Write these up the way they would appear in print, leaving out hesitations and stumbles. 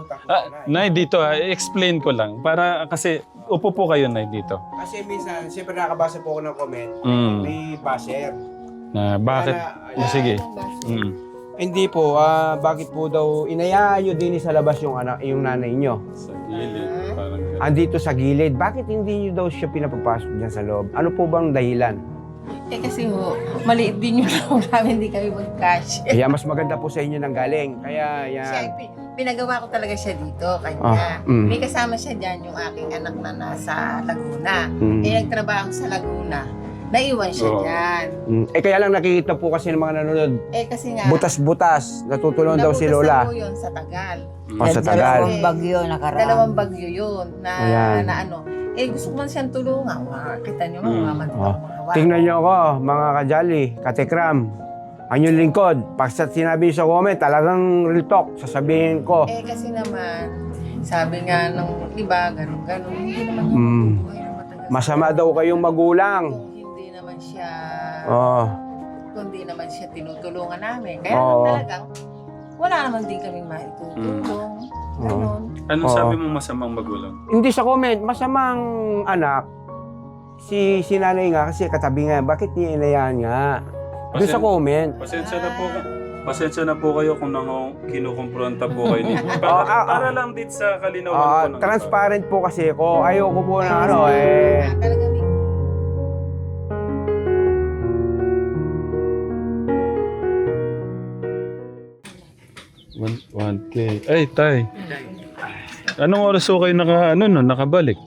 utang ko Nay, dito explain ko lang. Para kasi, upo po kayo, Nay, dito. Kasi minsan, siyempre nakabasa po ako ng comment, may basher. Na bakit? Sige. Hindi po, bakit po daw inayaan nyo din sa labas yung anak, yung nanay nyo? Sa gilid. Parang ganun. Andito sa gilid, bakit hindi nyo daw siya pinapapasok dyan sa loob? Ano po bang dahilan? Eh kasi ho, maliit din yung loob namin, hindi kami mag-cash. Kaya mas maganda po sa inyo nang galing. Kaya Siya, yan. pinagawa ko talaga siya dito, kanya. May kasama siya dyan, yung aking anak na nasa Laguna. Eh, nagtrabaho sa Laguna. Naiwan siya dyan. Kaya lang nakikita po kasi ng mga nanonood, Eh kasi nga, butas-butas, natutulungan daw si Lola. nabutas na po yun sa Tagal. Sa Tagal. Dalawang bagyo nakaraan. Dalawang bagyo yun na, Ayan. na ano. Eh gusto ko man siyang tulungan. Kita niyo, mga Tingnan nyo ako, mga kajali, katekram. Ang yung lingkod, pag sinabi nyo sa comment, talagang real talk, sasabihin ko. Eh kasi naman, sabi nga nung iba, ganun-ganun, hindi naman buhay na matagal. Masama daw kayong magulang. Kung hindi naman siya, Oh. kung hindi naman siya tinutulungan namin. Kaya Oo. talagang, wala naman din kaming maitutulong. Ganun. Anong sabi mong masamang magulang? Hindi sa comment, masamang anak. Si nanay nga kasi katabi nga, bakit niya inayaan nga? Doon sa comment. Pasensya na po kayo kung kinukumpronta po kayo nito. Para lang dito sa kalinawan po ng Transparent po kasi ako. Ayoko po na ano eh. Talagang may 1K. Ay, tay. Anong oras ko kayo nakabalik?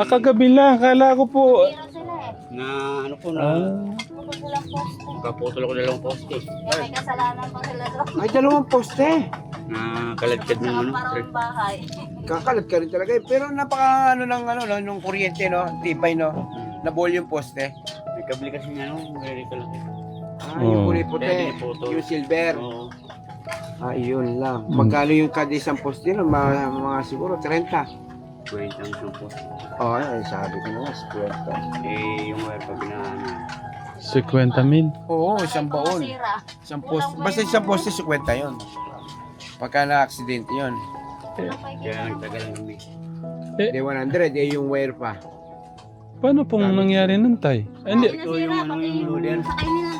Kagabi lang. Kala ko po. Na ano po na kaputol ko dalawang poste May kasalanan pa sila doon. Ay, dalawang poste. na kalagkad ng ano Parang bahay. Kakalat ka rin talaga eh. Pero napaka ano ng ano, no, nung kuryente, no? Tipay, no? Nabol yung poste. may kabili kasi ng ano very kalaki. Yung Oh. kulay puti. Pwede putol. Yung silver. Oo. Yun lang. Magkano yung kada isang poste? No? Mga siguro 30. 20 ang isang poste. Ay, sabi ko na nga, 50. Yung wire pa ginaano 50,000. Oo, isang baon. Sira. Isang poste. Basta isang poste, 50 yun. Pagka na-accident yun. kaya nagtagal ng kami. Di 100, yung wire pa. Paano pong nangyari nun, tay? Hindi. Ito yung ano yung loader. Sakay nila.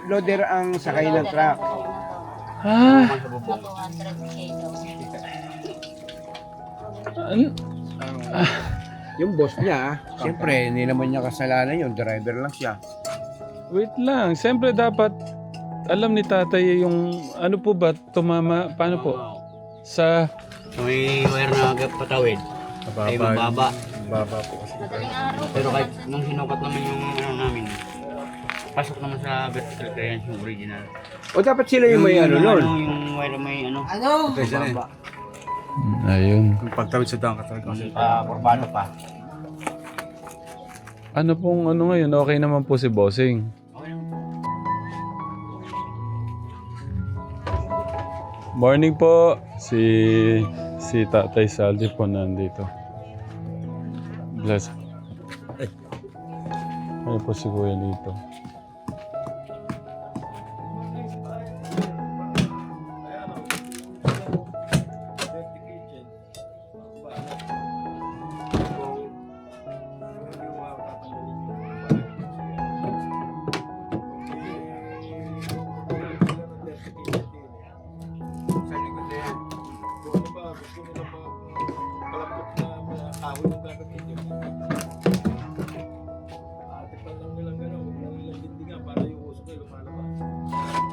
Loader ang sakay ng truck. Ah, Sa bubong. 200K daw. Yung boss niya, siyempre, hindi naman niya kasalanan yun. Driver lang siya. wait lang. Siyempre dapat alam ni tatay yung ano po ba tumama paano po sa So may wire na patawid. Ay mababa. baba po kasi. Madaling araw. Pero kahit nung sinukat naman yung ano namin, pasok naman sa vertical clearance yung original. O dapat sila yung may ano nun. Yung wire may ano. Mababa. Ayun. Yung pagtawid sa dangka talaga kasi. Kurbano pa. Ano pong ano ngayon? Okay naman po si Bossing. Okay naman. Morning po. Si Tatay Saldi po nandito. Bless. Ano po si Kuya dito? Sa likod na yan.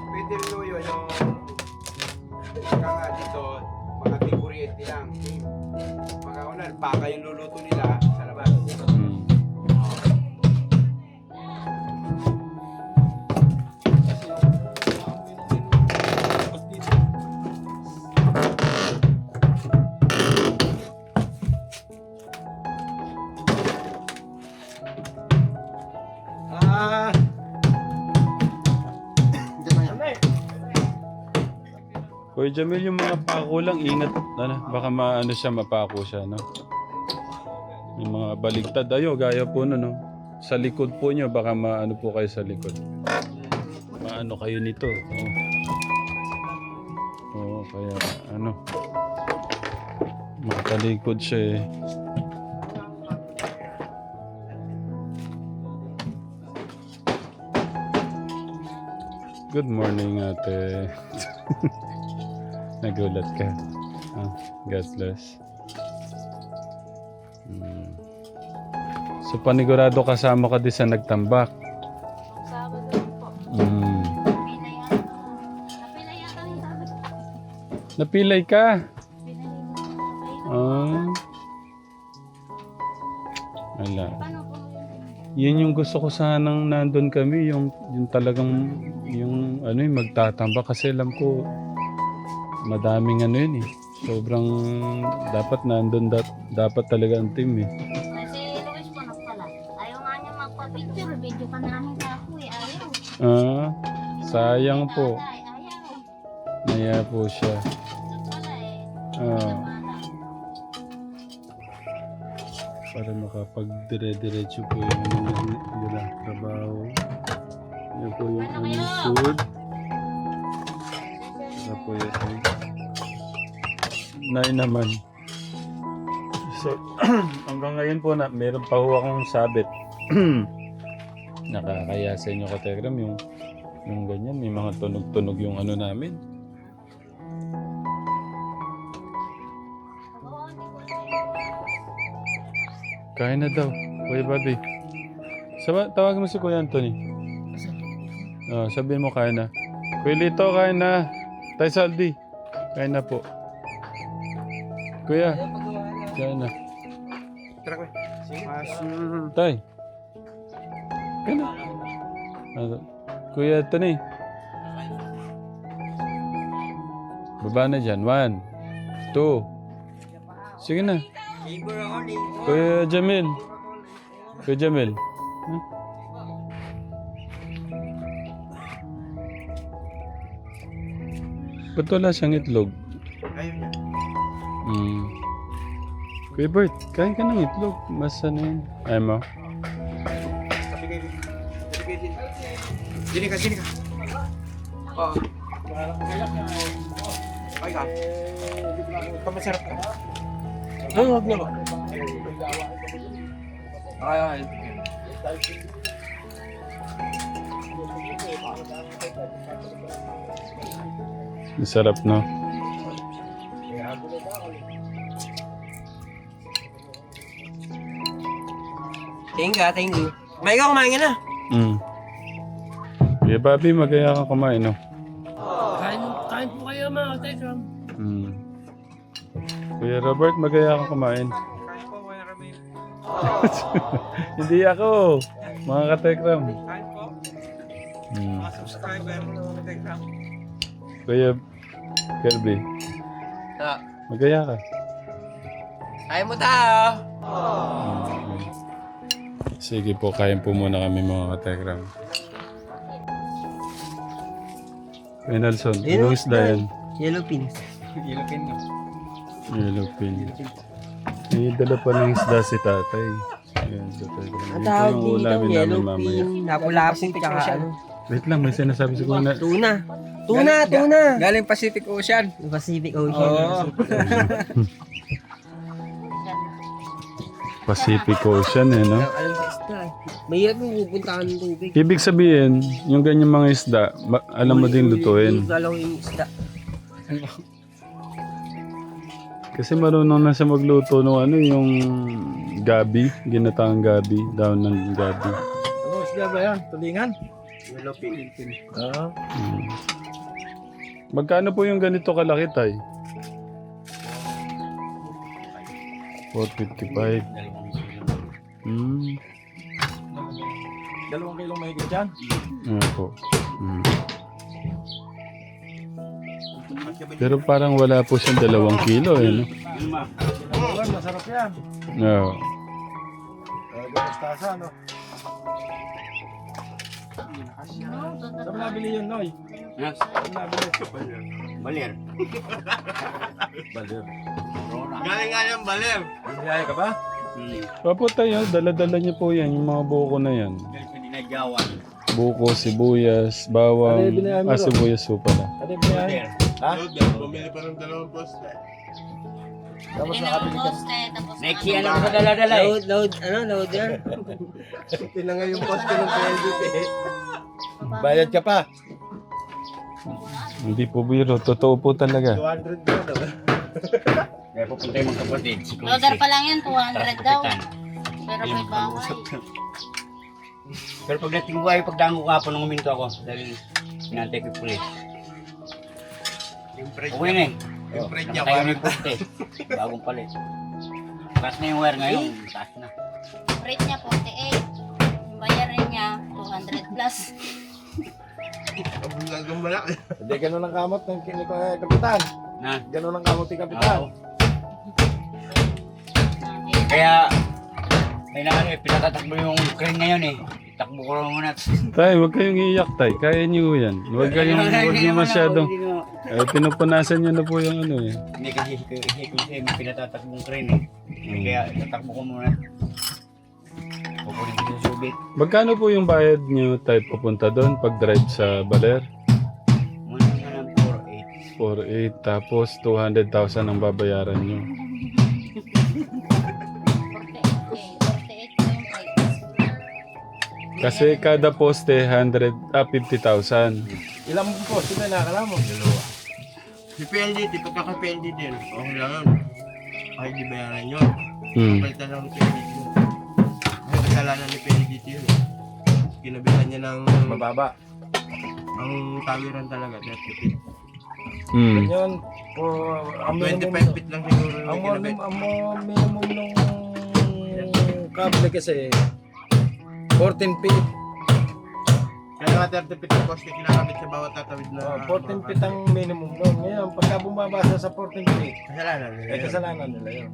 Pwede rin mo yun, yung ika nga dito, mga kuryente lang. Mga unan, baka yung luluto nila sa labas. Hmm. Ah! Kuya Jamil, yung mga pako lang, ingat. Ano, baka maano siya, mapako siya, no? Yung mga baligtad, ayo, gaya po no, no? Sa likod po nyo, baka maano po kayo sa likod. Maano kayo nito. Oh. Oo, kaya ano, matalikod siya eh. Good morning, ate. Nagulat ka. Ah, God bless. So panigurado kasama ka din sa nagtambak. Sabado po. Napilay yata yung Sabado. Napilay ka? Pinay. Ah. Wala. Paano po Yun yung gusto ko sanang nandun kami, yung talagang, yung ano yung magtatambak kasi alam ko madaming ano yun eh. Sobrang dapat nandun, dapat talaga ang team eh. Kasi Luis po nagpala. Ayaw nga niya magpa-picture. Video ka na namin sa ako eh. Ayaw. Ah, sayang po. Tatay, ayaw. Naya po siya. Nagpala eh. Ah, Wala. para makapag-dire-diretso po yung nila trabaho. Yan po yung aming food. Yan po yung Nay naman. So, hanggang ngayon po na meron pa ho akong sabit. Nakakaya sa inyo kategram yung ganyan. May mga tunog-tunog yung ano namin. Kain na daw. Kuya Bobby. Tawagan mo si Kuya Anthony. Sabihin mo kain na. Kuya Lito, kain na. Tay Saldi. Kain na po. Kuya. Kain na. Tara ko. Tay. Kain na. Kuya Anthony. Baba na dyan. 1, 2. Sige na. Kuya Jamil. Kuya Jamil. Huh? Ba't wala siyang itlog? Ayun niya. Kuya Bert, kain ka ng itlog. Mas ano yun? Ay mo? Sabi kayo din. Sabi kayo din. Sini ka, sini ka. Oo. Ay ka. Pamasarap ka. Ay, wag na ba? Ay. Masarap, no? Thank you. May ikaw kumain ka na. Kuya Bobby, magaya ka kumain, no? Kain po kayo mga katekram. Kuya Robert, magaya ka kumain. Kain po, Kuya Ramil. Hindi ako. Mga katekram. Kain po. Mga subscriber. Telegram. Kuya Kirby, magaya ka. Kain mo tayo. Sige po, kain po muna kami mga katekram. Kuya Nelson, anong isda yan? Yellow pin. Yellowfin. May dala pa ng isda si tatay. Ayan, so katekram. Ang Yun po tawag yung dito, ulamin yellow namin mamaya. pin. Napulapong tsaka ano. Wait lang, may sinasabi si Kuya na. Tuna. Galing Pacific Ocean. Pacific Ocean. Oo. Pacific Ocean eh, no? Alam sa isda eh. Mahirap yung pupuntahan ng tubig. Ibig sabihin, yung ganyang mga isda, alam mo din lutuin. Dalaw yung isda. Kasi marunong na siya magluto ng ano, yung gabi, ginataang gabi, daon ng gabi. Ano, isda ba yan? Tulingan? Yellow pin. Oo. Magkano po yung ganito kalaki, tay? 455. 2 kilong mahigit dyan. Ano po. Pero parang wala po siyang 2 kilo, eh, no? Ayun, masarap yan. Oo. Mustasa, no? Saan mo nabili yun, Noy? Yes. Saan mo nabili? Baler. Balir. Galing nga yung baler. Biyaya ka ba? Papo tayo, dala-dala niyo po yan, yung mga buko na yan. Galing sa dinadyawan. Buko, sibuyas, bawang, Ano yung binayaan mo ron? sibuyas po pala. Ano yung biyaya? Ha? Bumili pa ng 2 poste. Tapos Hindi nakabili naman ka. poste, tapos Nike, ano ko sa dala-dala eh. Loader. Tinangay yung poste ng PLDT. Bayad ka pa. Hindi po biro. Totoo po talaga. 200 na daw. Kaya pupunta yung mga kapatid. Si Loader Kunsi. pa lang yan, 200 daw. Kapitan. Pero may bahay. Pero pagdating ko ay pagdamo ko hapon nung uminto ako dahil pinantay ko yung pulis. Yung fridge Okay na eh. Yung fridge niya, Nakatayo na yung poste. Bagong palit. Taas na yung wire ngayon. Taas na. Rate niya 48. Yung bayarin niya 200 plus. Ang malaki. Hindi, ganun ang kamot ng kapitan. Na. Ganun ang kamot ng kapitan. Oo. Kaya may naano eh. Pinatatakbo yung crane ngayon eh. Takbo ko lang muna. Tay, huwag kayong iiyak, tay. Kaya niyo yan. Huwag niyo masyadong... Pinupunasan niyo na po yung ano eh. Hindi kasi may pinatatakbong crane eh. Kaya tatakbo ko muna. Pupunin ko sa subit. Magkano po yung bayad niyo, tay, papunta doon pag drive sa Baler? Muna nga ng 4-8. 4,800 tapos 200,000 ang babayaran niyo. 48 po yung price. Kasi kada poste 50,000. Ilang po sila nakakala mo? Si PLDT, pagka ka PLDT yun, okay lang yun. Kahit di bayaran yun. Hmm. Palitan lang ng PLDT yun. Kasi kasalanan ni PLDT yun eh. Kinabitan niya ng Mababa. ang tawiran talaga, 30 feet. Hmm. Ganyan. Po, ang minimum, 25 feet lang siguro yung ang kinabit. minimum nung kable kasi 14 feet. Kaya nga 30 feet yung poste kinakabit sa bawat tatawid na... 14 feet ang minimum nun. Ngayon, pagka bumaba siya sa 14 feet, Kasalanan nila ay yun. kasalanan nila yun.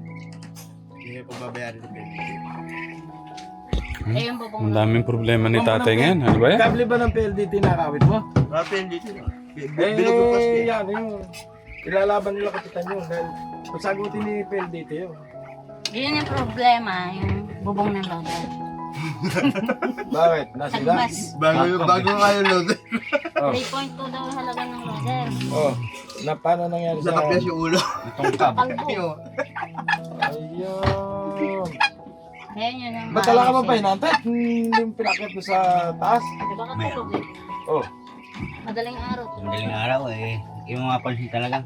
Hindi niya pababayaran ni PLDT. Ayun po pong Ang daming problema ni tatay ngayon. Ano ba yan? Kable ba ng PLDT nakawit mo? Ah, PLDT no? Bilog yung poste. Yan, yung ilalaban nila kapitan yun. Dahil pasagutin ni PLDT yun. yun yung problema, yung bubong ng loader. Bakit? Nasira? Tagbas. Bago kayo load. Oh. 3.2 daw ang halaga ng loader. Oh, na paano nangyari sa... Nakapyas yung ulo. Itong cab. Kalbo. Ayun. Ayan yun ang Ba't wala ka ba maayos pa eh. inantay? Yung pinakit mo sa taas? Di ba katulog eh? Oh. Madaling araw. Madaling araw eh. Yung mga pansin talaga.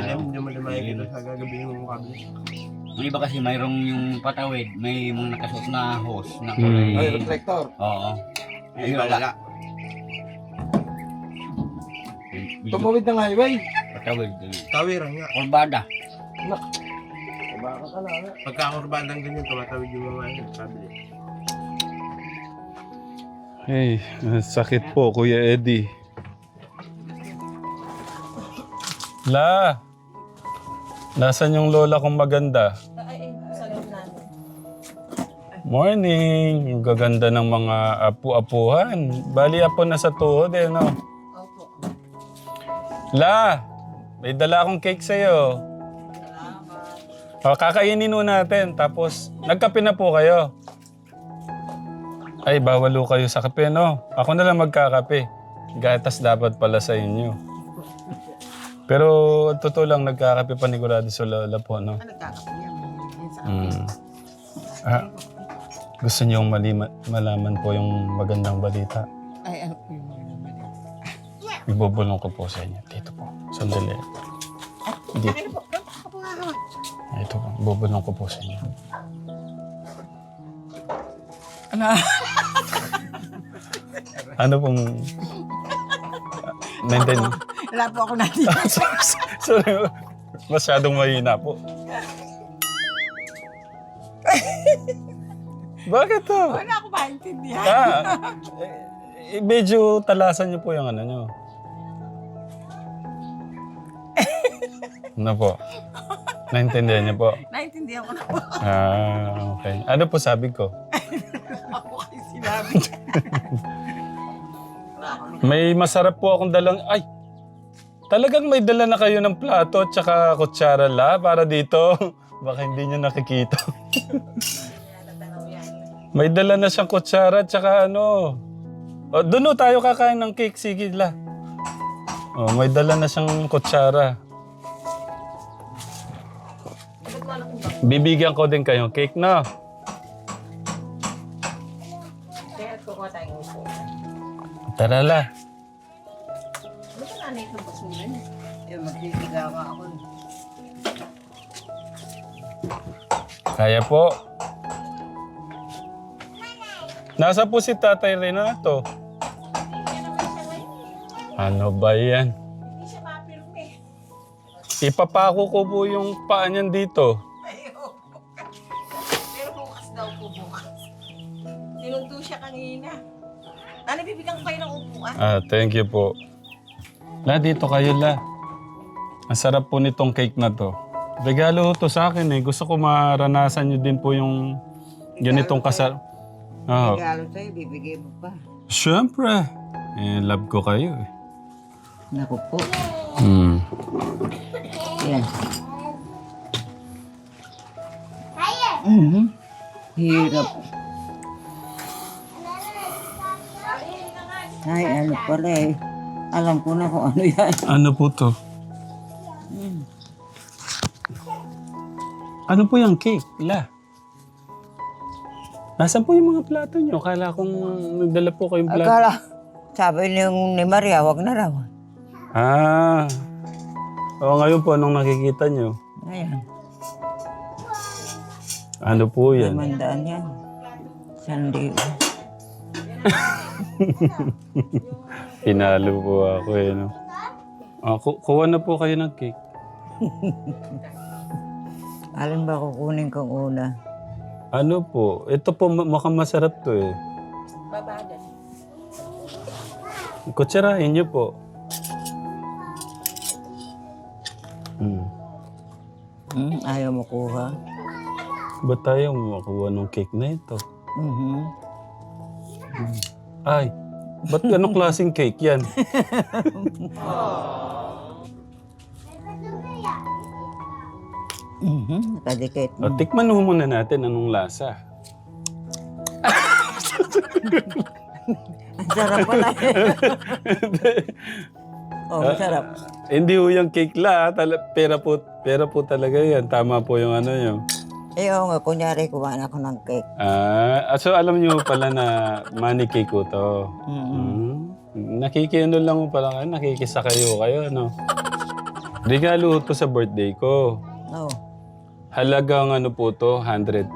Hindi mo na makikita sa gagabi yung kable. Yung iba kasi mayroong yung patawid, may mga nakasuot na hose na Hmm. kulay. Ay, reflector. Oo. Ay, wala. Tumawid ng highway. Patawid. Tawiran nga. Kurbada. Baka ka na. Pagkakurbadang ganyan, tumatawid yung mga kable. Hey, sakit po, Kuya Eddie. La! Nasaan yung lola kong maganda? Morning! Yung gaganda ng mga apu-apuhan. Bali apo na sa tuhod eh, no? Opo. La! May dala akong cake sa'yo. O, kakainin nun natin. Tapos, nagkape na po kayo. Ay, bawal ho kayo sa kape, no? Ako na lang magkakape. Gatas dapat pala sa inyo. Pero, totoo lang, nagkakape panigurado sa lola po, no? Nagkakape yan. Yan sa Ah, gusto niyong malaman po yung magandang balita. Ay, Ibubulong ko po sa inyo. Dito po. Sandali. Dito. Ito po. Ibubulong ko po sa inyo. ano? Ano pong... Maintain. Wala po ako natin. Sorry. Masyadong mahina po. Bakit to? Wala ako maintindihan. Medyo talasan niyo po yung ano niyo. Ano po? Naintindihan niyo po? Naintindihan ko na po. Okay. Ano po sabi ko? Ako kayo sinabi. May masarap po akong dalang... Ay! Talagang may dala na kayo ng plato at saka kutsara la para dito. Baka hindi niyo nakikita. May dala na siyang kutsara at saka ano... O, doon tayo kakain ng cake. Sige la. Oh, may dala na siyang kutsara. Bibigyan ko din kayo cake na. Kaya kukuha tayong upo. Tara la. Ano ba nanay itong basulan? Magbibigawa ako. Kaya po. Nasa po si Tatay Renato. Ano ba yan? Hindi siya mapirme. Ipapako ko po yung paa niyan dito. Pero bukas daw po bukas. Sinundo siya kanina. Nanay, bibigyan ko kayo ng upuan. Thank you po. La, dito kayo la. Ang sarap po nitong cake na to. Regalo to sa akin eh. Gusto ko maranasan nyo din po yung ganitong kasal. Oh. Regalo sa'yo, bibigay mo pa. Siyempre. Love ko kayo eh. Naku po. Yan. Hirap. Ay, ano pala eh. Alam ko na kung ano yan. Ano po to? Ano po yung cake? La. Nasaan po yung mga plato nyo? Kala kong nagdala po kayong plato. Akala, sabi ni Maria, wag na raw. Oo, ngayon po, anong nakikita nyo? Ayan, Ano po yan? mandaan yan. Sandi. Pinalo po ako eh, no? Kuha na po kayo ng cake. Alin ba kukunin kong una? Ano po? Ito po, mukhang masarap to eh. Babagan. Kutsarahin niyo po. Ayaw mo kuha? Ba't tayo makuha ng cake na ito? Mhm. Ay, ba't anong klaseng cake yan? Nakadikit. Tikman mo muna natin anong lasa. Ang sarap pala. Oh, masarap. Hindi ho yung cake la, pera po talaga yan. Tama po yung ano yun. Eh, oo nga, kunyari kumain ako ng cake. So alam niyo pala na money cake ko to. Nakikiano lang mo pala kayo, nakikisa kayo, no? Regalo to sa birthday ko. Oo. Halagang ano po to, 100,000.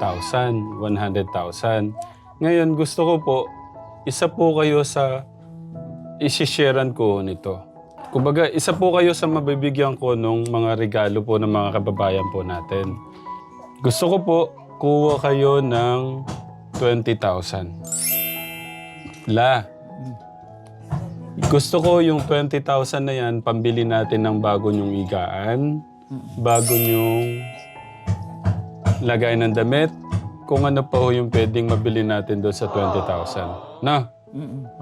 Ngayon gusto ko po, isa po kayo sa isisharean ko nito. Kumbaga, isa po kayo sa mabibigyan ko nung mga regalo po ng mga kababayan po natin. Gusto ko po, kuha kayo ng 20,000. La, gusto ko yung 20,000 na yan, pambili natin ng bago nyong igaan, bago nyong lagay ng damit, kung ano pa ho yung pwedeng mabili natin doon sa 20,000. Na?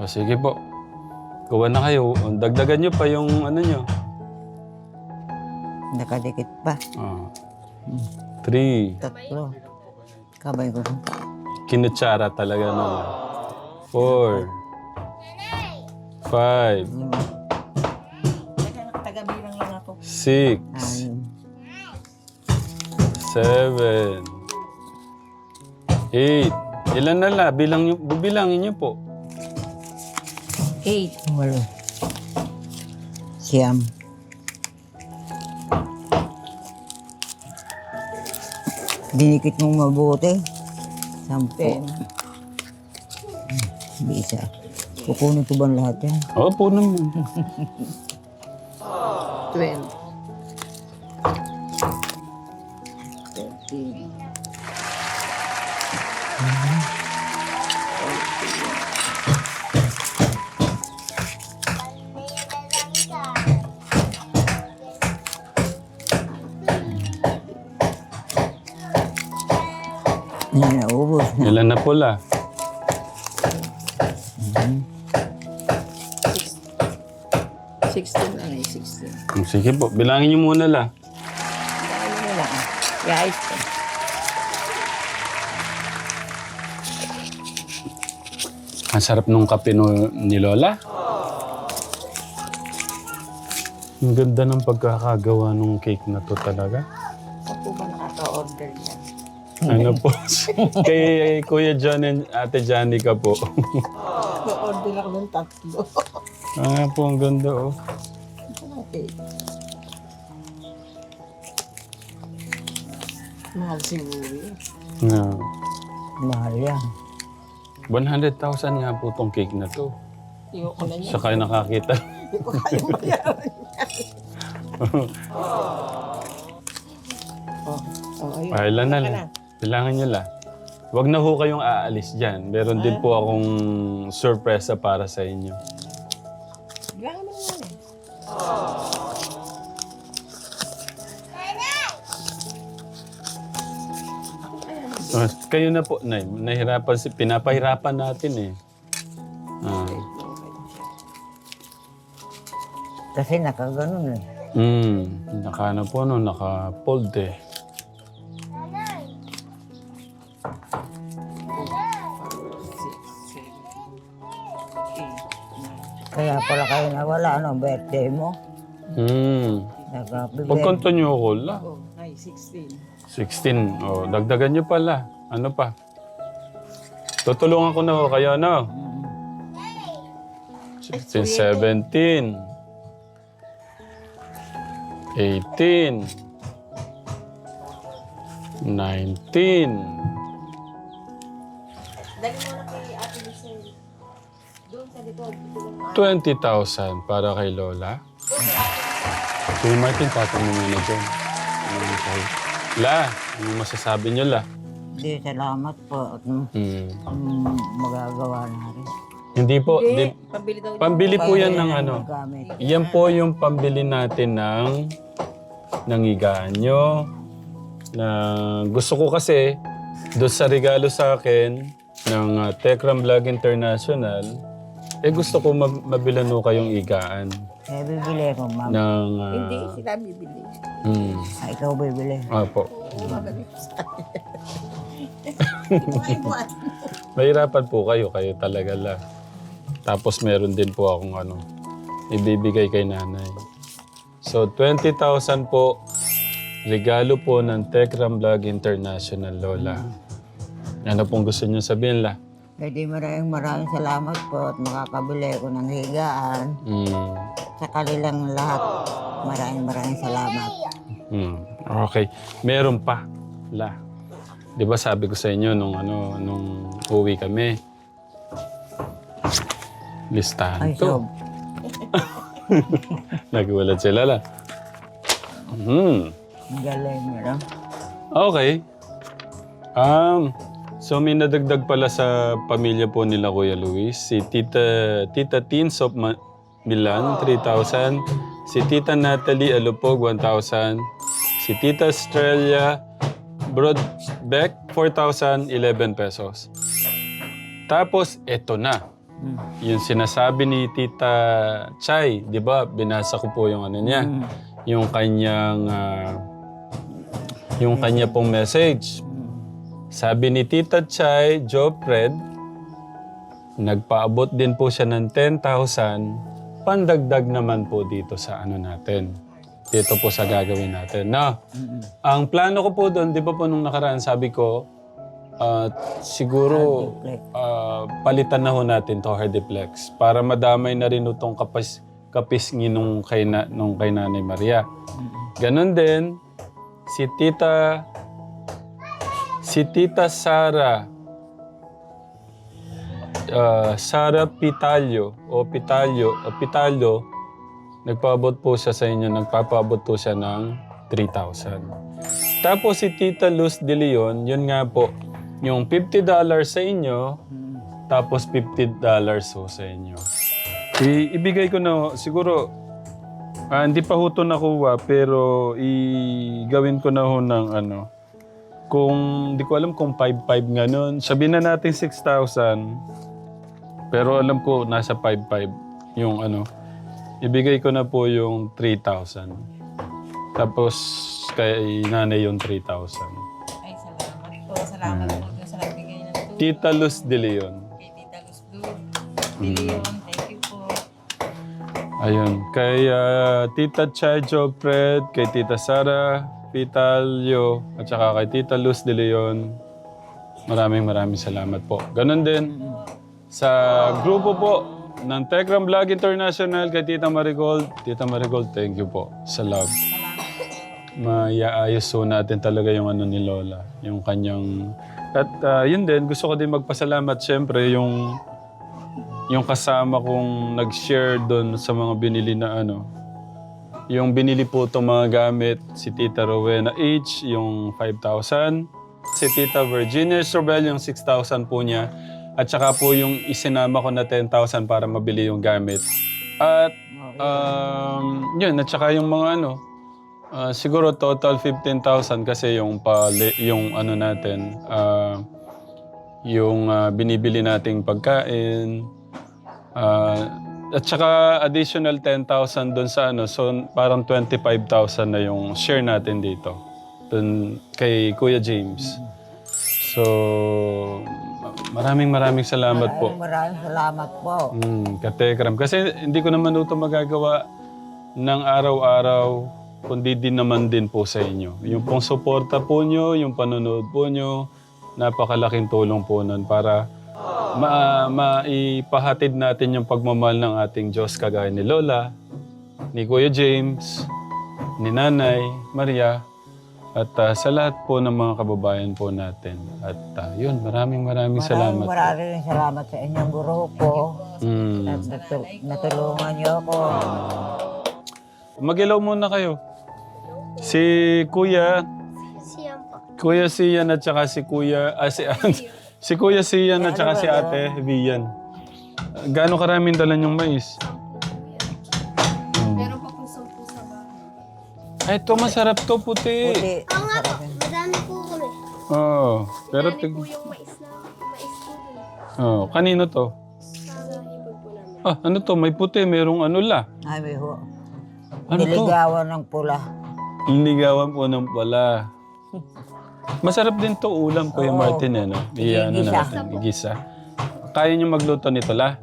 O sige po. Kuha na kayo. Dagdagan nyo pa yung ano nyo. Nakadikit pa. 3. Tatlo. Kabay ko. Kinutsara talaga na. 4. 5. Tagabilang lang ako. 6. 7. 8. Ilan na la? Bibilangin niyo po. 8. 8. Siyam. Dinikit mong mabuti. 10. Bisa. Kukunin ko ba lahat yan? Opo naman. 12. 13. Yan, naubos na. Ilan na po la? 16 ano 16. Sige po, bilangin niyo muna la. Ano mo lang. Yais ko. Ang sarap nung kape ni Lola. Ang ganda ng pagkakagawa ng cake na to talaga. Saan po ba nakaka-order yan? Ano po? Kay Kuya John and Ate Janica po. Order ako ng 3. Po, ang ganda oh. Okay. Mahal siguro yun. No. Mahal yan. 100,000 nga po tong cake na to. Ayoko na yan. Siya kayo nakakita. Hindi ko kaya mayaran yan. Ayun. Ay, ilan na lang. Kailangan nyo lang. Huwag na ho kayong aalis dyan. Meron din po akong surpresa para sa inyo. Kailangan mo naman eh. Kayo na po, Nay. Pinapahirapan natin eh. Kasi nakaganon eh. Naka po, no? Naka-fold eh. Kaya pala kayo nawala, ano, birthday mo. Pagkanto nyo ako, la. Oh, ay, 16. 16. Oh, dagdagan nyo pala. Ano pa? Tutulungan ko na ho kayo, no? 16, 17. 18. 19. Dali mo na kay Ate Lucille. Doon sa likod. 20,000 para kay Lola. Kuya Martin, tatanong mo na dyan. La, ano masasabi niyo, La? Hindi, salamat po. At magagawa na rin. Hindi po. Pambili daw. Pambili po yan ng ano. Gamit. Yan po yung pambili natin ng higaan nyo. Na gusto ko kasi, doon sa regalo sa akin ng Tekram Vlog International, gusto ko mabilan mo kayong higaan. Bibili ko, ma'am. Hindi sila bibili. Ikaw bibili. Opo. Magaling sa akin. Mahirapan po kayo talaga la. Tapos meron din po akong ibibigay kay nanay. So 20,000 po, regalo po ng Tekram Vlog International, Lola. Ano pong gusto niyo sabihin, La? Pwede maraming salamat po at makakabili ko ng higaan. Sa kanilang lahat, maraming salamat. Okay. Meron pa, La. Di ba sabi ko sa inyo nung uwi kami, listahan Ay, to. Nagwalad sila, La. Ang galing nila. Okay. So may nadagdag pala sa pamilya po nila Kuya Luis. Si Tita Teens of Milan, 3,000. Si Tita Natalie Alupog, 1,000. Si Tita Estrella Brodbeck, 4,011 pesos. Tapos, eto na. Yung sinasabi ni Tita Chay, di ba? Binasa ko po yung niya. Yung kanya pong message. Sabi ni Tita Chay, Jopred, nagpaabot din po siya ng 10,000, pandagdag naman po dito sa natin. Dito po sa gagawin natin. Now, ang plano ko po doon, di ba po nung nakaraan, sabi ko, siguro palitan na ho natin to Hardiplex para madamay na rin itong kapisngi nung kay Nanay Maria. Ganon din, si Tita Sara Pitalyo, nagpaabot po siya sa inyo, nagpapaabot po siya ng 3,000. Tapos si Tita Luz de Leon, yun nga po, yung $50 sa inyo, tapos $50 po sa inyo. Ibigay ko na, siguro, hindi pa ho ito nakuha, pero gawin ko na ho ng kung di ko alam kung 5,500 nga nun. Sabihin na natin 6,000. Pero alam ko nasa 5,500 yung ibigay ko na po yung 3,000. Tapos kay nanay yung 3,000. Ay, salamat po. Salamat po sa nagbigay ng tulong. Tita Luz de Leon. Kay Tita Luz de Leon. Thank you po. Ayun. Kay Tita Chajo Fred, kay Tita Sara, Tita Lyo, at saka kay Tita Luz de Leon. Maraming salamat po. Ganon din sa grupo po ng Tekram Vlog International kay Tita Marigold. Tita Marigold, thank you po sa love. Maiaayos po natin talaga yung ano ni Lola, yung kanyang... At yun din, gusto ko din magpasalamat siyempre yung kasama kong nag-share doon sa mga binili na ano. Yung binili po itong mga gamit, si Tita Rowena H, yung 5,000. Si Tita Virginia Strobel, yung 6,000 po niya. At saka po yung isinama ko na 10,000 para mabili yung gamit. At yun, at saka yung mga ano, siguro total 15,000 kasi yung ano natin, yung binibili nating pagkain. At saka additional 10,000 doon sa ano, so parang 25,000 na yung share natin dito. Doon kay Kuya James. So, maraming salamat po. Maraming salamat po. Katekram. Kasi hindi ko naman ito magagawa ng araw-araw, kundi din naman din po sa inyo. Yung pong suporta po nyo, yung panonood po nyo, napakalaking tulong po nun para maipahatid natin yung pagmamahal ng ating Diyos kagaya ni Lola, ni Kuya James, ni Nanay Maria, at sa lahat po ng mga kababayan po natin. At yun, maraming salamat. Maraming salamat sa inyong grupo. At natulungan niyo ako. Mag-ilaw muna kayo. Si Kuya, Siyan po. Kuya Sian at saka si Kuya, si Kuya Sian at saka si Ate Vian. Gaano karaming dalan yung mais? Meron pa kung 10 sa bahay. Ay, ito masarap to, puti. Puti. Oo nga po, madami po kami. Oo. Pero Madami po yung mais po dun. oh, kanino to? Sa ibon po namin. Ah, ano to? May puti, merong ano la. Ay, may ho. Ano to? Niligawan ng pula. Linigawan po ng pala. Masarap din to ulam, Kuya Oo. Martin, eh, no? Iyan Igisa. natin, igisa. Kaya niyo magluto nito, la?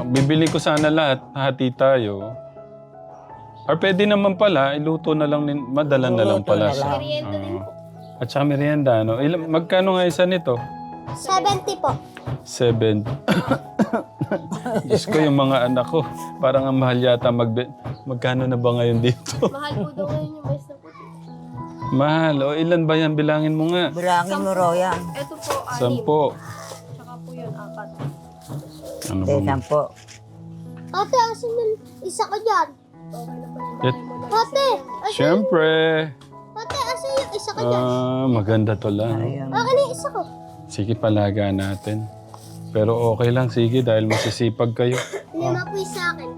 Bibili ko sana lahat, hati tayo. Or pwede naman pala, iluto na lang, madala na lang Iluto pala na siya. lang. Merienda din po. At saka merienda, no? Magkano nga isa nito? 70 po. 7. Diyos ko, yung mga anak ko, parang ang mahal yata magkano na ba ngayon dito? Mahal po daw ngayon yung mais na puti. Mahal. O ilan ba yan? Bilangin mo nga. Bilangin mo raw yan. Ito po, 10. Tsaka po yun, 4. Ano ba? Tesan po. Ate, asan yung isa ka dyan? Okay na pala. Yet, Ate, Siyempre. asan yung isa ka dyan? Maganda to lang. Ayun. Akin yung isa ko. Sige, palaga natin. Pero okay lang, sige, dahil masisipag kayo. 5 po yung sa akin.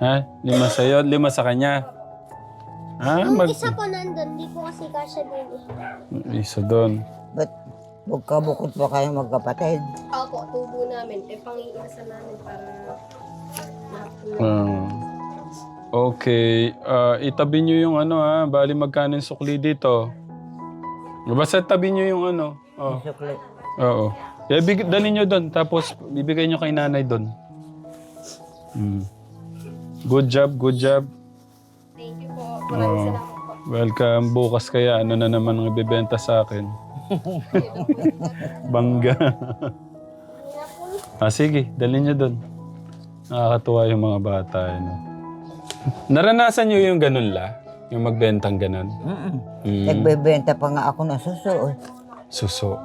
Ha? 5 sa'yo, 5 sa kanya. Ha? Yung isa po nandun, di po kasi kasya din eh. Isa doon. Ba't magkabukod pa kayo magkapatid? Opo, tubo namin. Pang-iinasal namin para... Okay. Itabi nyo yung ano ha. Bali magkano yung sukli dito. Basta tabi nyo yung ano. Oh. Sukli. Oo. Kaya dalhin nyo doon. Tapos bibigay nyo kay nanay doon. Good job, good job. Thank you po. Maraming salamat po. Welcome. Bukas kaya ano na naman ang ibibenta sa akin. Bangga. Sige. Dalhin nyo doon. Nakakatuwa yung mga bata. Ano. Naranasan nyo yung ganun la? Yung magbentang ganun? Nagbebenta pa nga ako ng suso. Suso.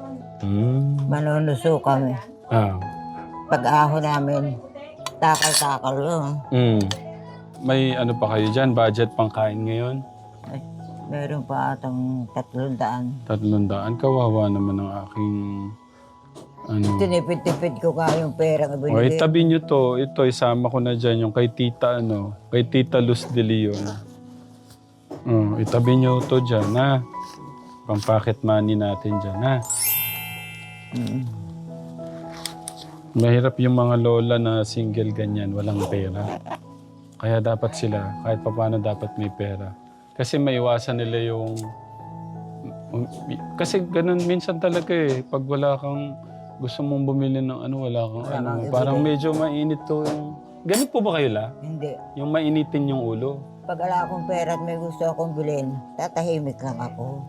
Manunuso kami. Pag-aho namin, takal-takal lang. May ano pa kayo dyan? Budget pang kain ngayon? Ay, meron pa atang 300. 300. Kawawa naman ang aking ano. Tinipid-tipid ko ka yung pera nga O, binigay. itabi nyo to. Ito, isama ko na dyan. Yung kay Tita, kay Tita Luz de Leon. Itabi nyo to dyan, ha? Pang-pocket money natin dyan, ha? Mahirap yung mga lola na single ganyan, walang pera. Kaya dapat sila, kahit paano dapat may pera. Kasi maiwasan nila yung... Kasi ganun minsan talaga eh. Pag wala kang gusto mong bumili ng ano, wala kang Wala ano. kang Parang ibili. medyo mainit to yung... Ganun po ba kayo la? Hindi. Yung mainitin yung ulo? Pag wala akong pera at may gusto akong bilhin, tatahimik lang ako.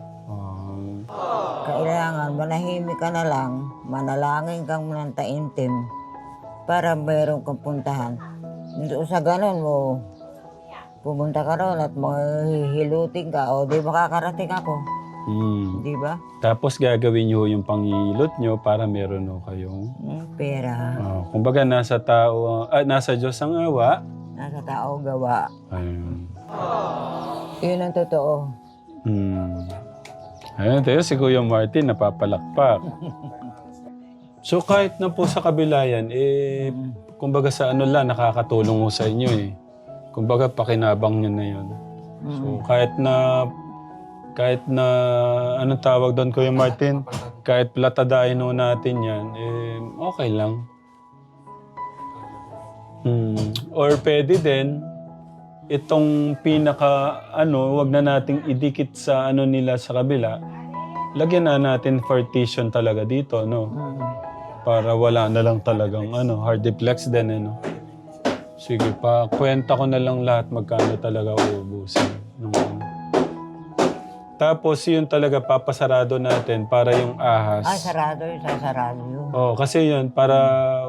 Kailangan manahimik ka na lang, manalangin kang ng taimtim para mayroon kang puntahan. Doon sa ganon mo, pumunta ka ron at mahihilutin ka o di makakarating ako. Di ba? Tapos gagawin nyo yung pangilot nyo para meron ho kayong... Pera. kumbaga nasa tao, nasa Diyos ang awa. Nasa tao gawa. Ayun. Yun ang totoo. Ayun, tayo si Kuya Martin napapalakpak. So kahit na po sa kabila yan, kumbaga sa ano lang, nakakatulong ho sa inyo eh. Kumbaga pakinabang nyo na yun. So kahit na, anong tawag doon Kuya Martin? Kahit platadain ho natin yan, okay lang. Or pwede din, itong wag na nating idikit sa ano nila sa kabila. Lagyan na natin partition talaga dito, no? Para wala na lang talagang hardiplex din, no? Sige pa, kwenta ko na lang lahat magkano talaga uubusin. Tapos yun talaga papasarado natin para yung ahas. Sarado yun, sasarado yun. Oh, kasi yun, para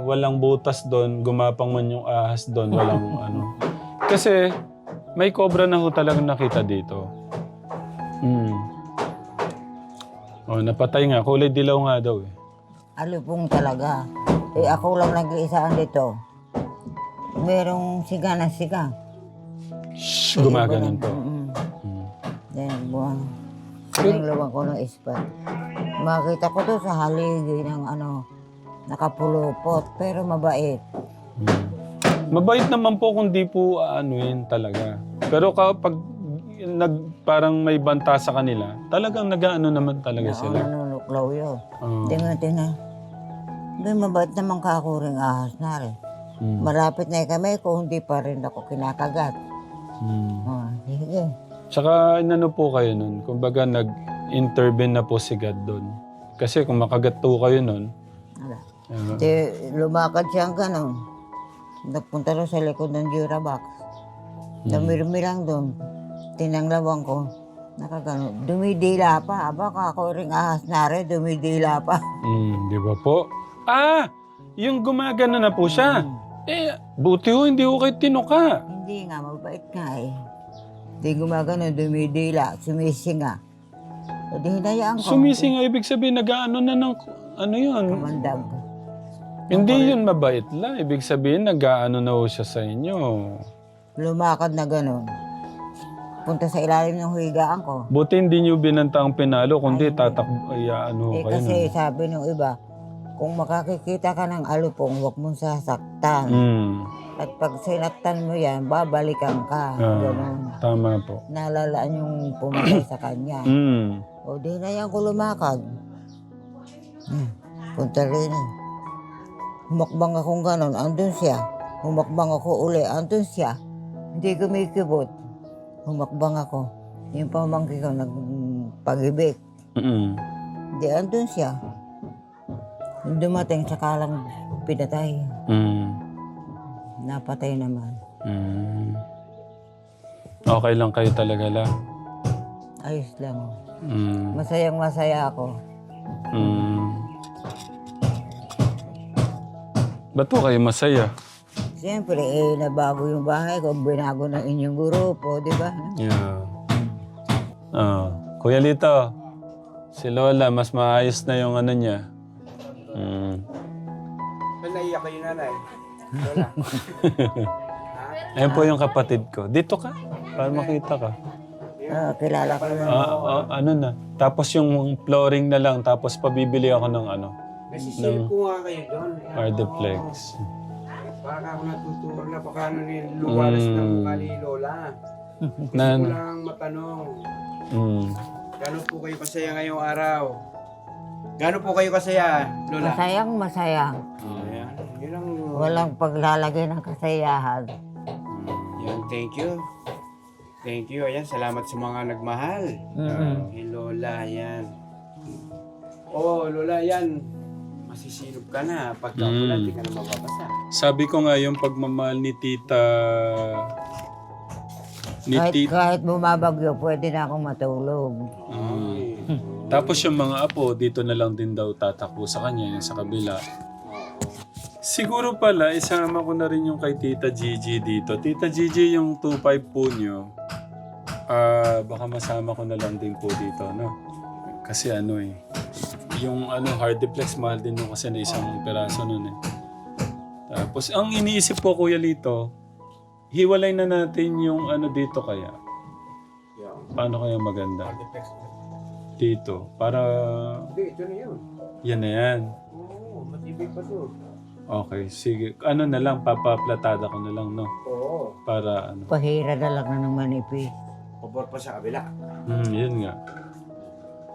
walang butas doon, gumapang man yung ahas doon, walang Kasi may cobra na ho talagang nakita dito. Oh, napatay nga. Kulay dilaw nga daw eh. Alupong talaga. Ako lang nag-iisaan dito. Merong siga na siga. Shhh, gumaganon to. Then, sinanglawan ko ng ispat. Makita ko to sa haligi ng nakapulupot, pero mabait. Mabait naman po kung di po yun talaga. Pero kapag parang may banta sa kanila, talagang nag-ano naman talaga sila. Nanunuklaw yun. Tingnan. Doon mabait naman kakuring ahas na rin. Malapit na kami kung hindi pa rin ako kinakagat. Sige. Tsaka inano po kayo nun, kumbaga nag-intervene na po si God doon. Kasi kung makagat po kayo nun, Lumakad siyang ganon. Nagpunta rin sa likod ng Durabox. Namirmi lang doon. Tinanglawan ko. Nakaganon. Dumidila pa. Baka ako rin ahas na rin. Dumidila pa. Di ba po? Yung gumagano na po siya. Buti ho, hindi ho kayo tinuka. Hindi nga, mabait nga eh. Hindi gumagano, dumidila, sumisinga. O di hinayaan ko. Sumisinga, ibig sabihin, nag-ano na ng, yun? Kamandag. Hindi yun mabait lang. Ibig sabihin, nag-ano na ho siya sa inyo. Lumakad na ganon. Punta sa ilalim ng higaan ko. Buti hindi nyo binanta ang pinalo, kundi tatakbo, kayo Kasi na. sabi nung iba, kung makakikita ka ng alupong, huwag mong sasaktan. At pag sinaktan mo yan, babalikan ka. Ganon. Tama po. Nalalaan yung pumatay sa kanya. O di na yan ko lumakad. Punta rin. Humakbang akong ganon, andun siya. Humakbang ako uli, andun siya. Hindi kumikibot. Humakbang ako. Yung pamangkin ko nagpag-ibig. Di andun siya. Dumating, saka lang pinatay. Napatay naman. Okay lang kayo talaga la? Ayos lang. Masayang masaya ako. Ba't po kayo masaya? Siyempre, nabago yung bahay ko. Binago ng inyong grupo, di ba? Yeah. Kuya Lito, si Lola, mas maayos na yung ano niya. Naiyak kayo nanay. Wala. Ayan po yung kapatid ko. Dito ka, para makita ka. Kilala ko na. Ano na. Tapos yung flooring na lang, tapos pabibili ako ng Nasisilip ko nga kayo doon. Hardiplex. Parang ako natuturo na baka ni luwalas na mukha ni Lola. Gusto ko lang matanong. Gano'n po kayo kasaya ngayong araw? Gano'n po kayo kasaya, Lola? Masayang masaya. Ayan. Yun ang... Walang paglalagay ng kasayahan. Yan, thank you. Thank you. Ayan, salamat sa mga nagmahal. Kay Lola, yan. Oh, Lola, yan. Masisilog ka na. Pagka ulan, di ka na mababasa. Sabi ko nga yung pagmamahal ni tita... Kahit bumabagyo, pwede na akong matulog. Tapos yung mga apo, dito na lang din daw tatakbo sa kanya, yung sa kabila. Siguro pala, isama ko na rin yung kay Tita Gigi dito. Tita Gigi, yung 2.5 po nyo, baka masama ko na lang din po dito, no? Kasi ano eh, yung hardiplex, mahal din yung kasi na isang peraso nun eh. Tapos, ang iniisip ko, Kuya Lito, hiwalay na natin yung dito kaya. Paano kaya maganda? Dito, para... Hindi, ito na yun. Yan na yan. Oo, matibay pa to. Okay, sige. Ano na lang, papaplatada ko na lang, no? Oo. Para Pahira na lang na ng manipis. Pabor pa sa kabila. yun nga.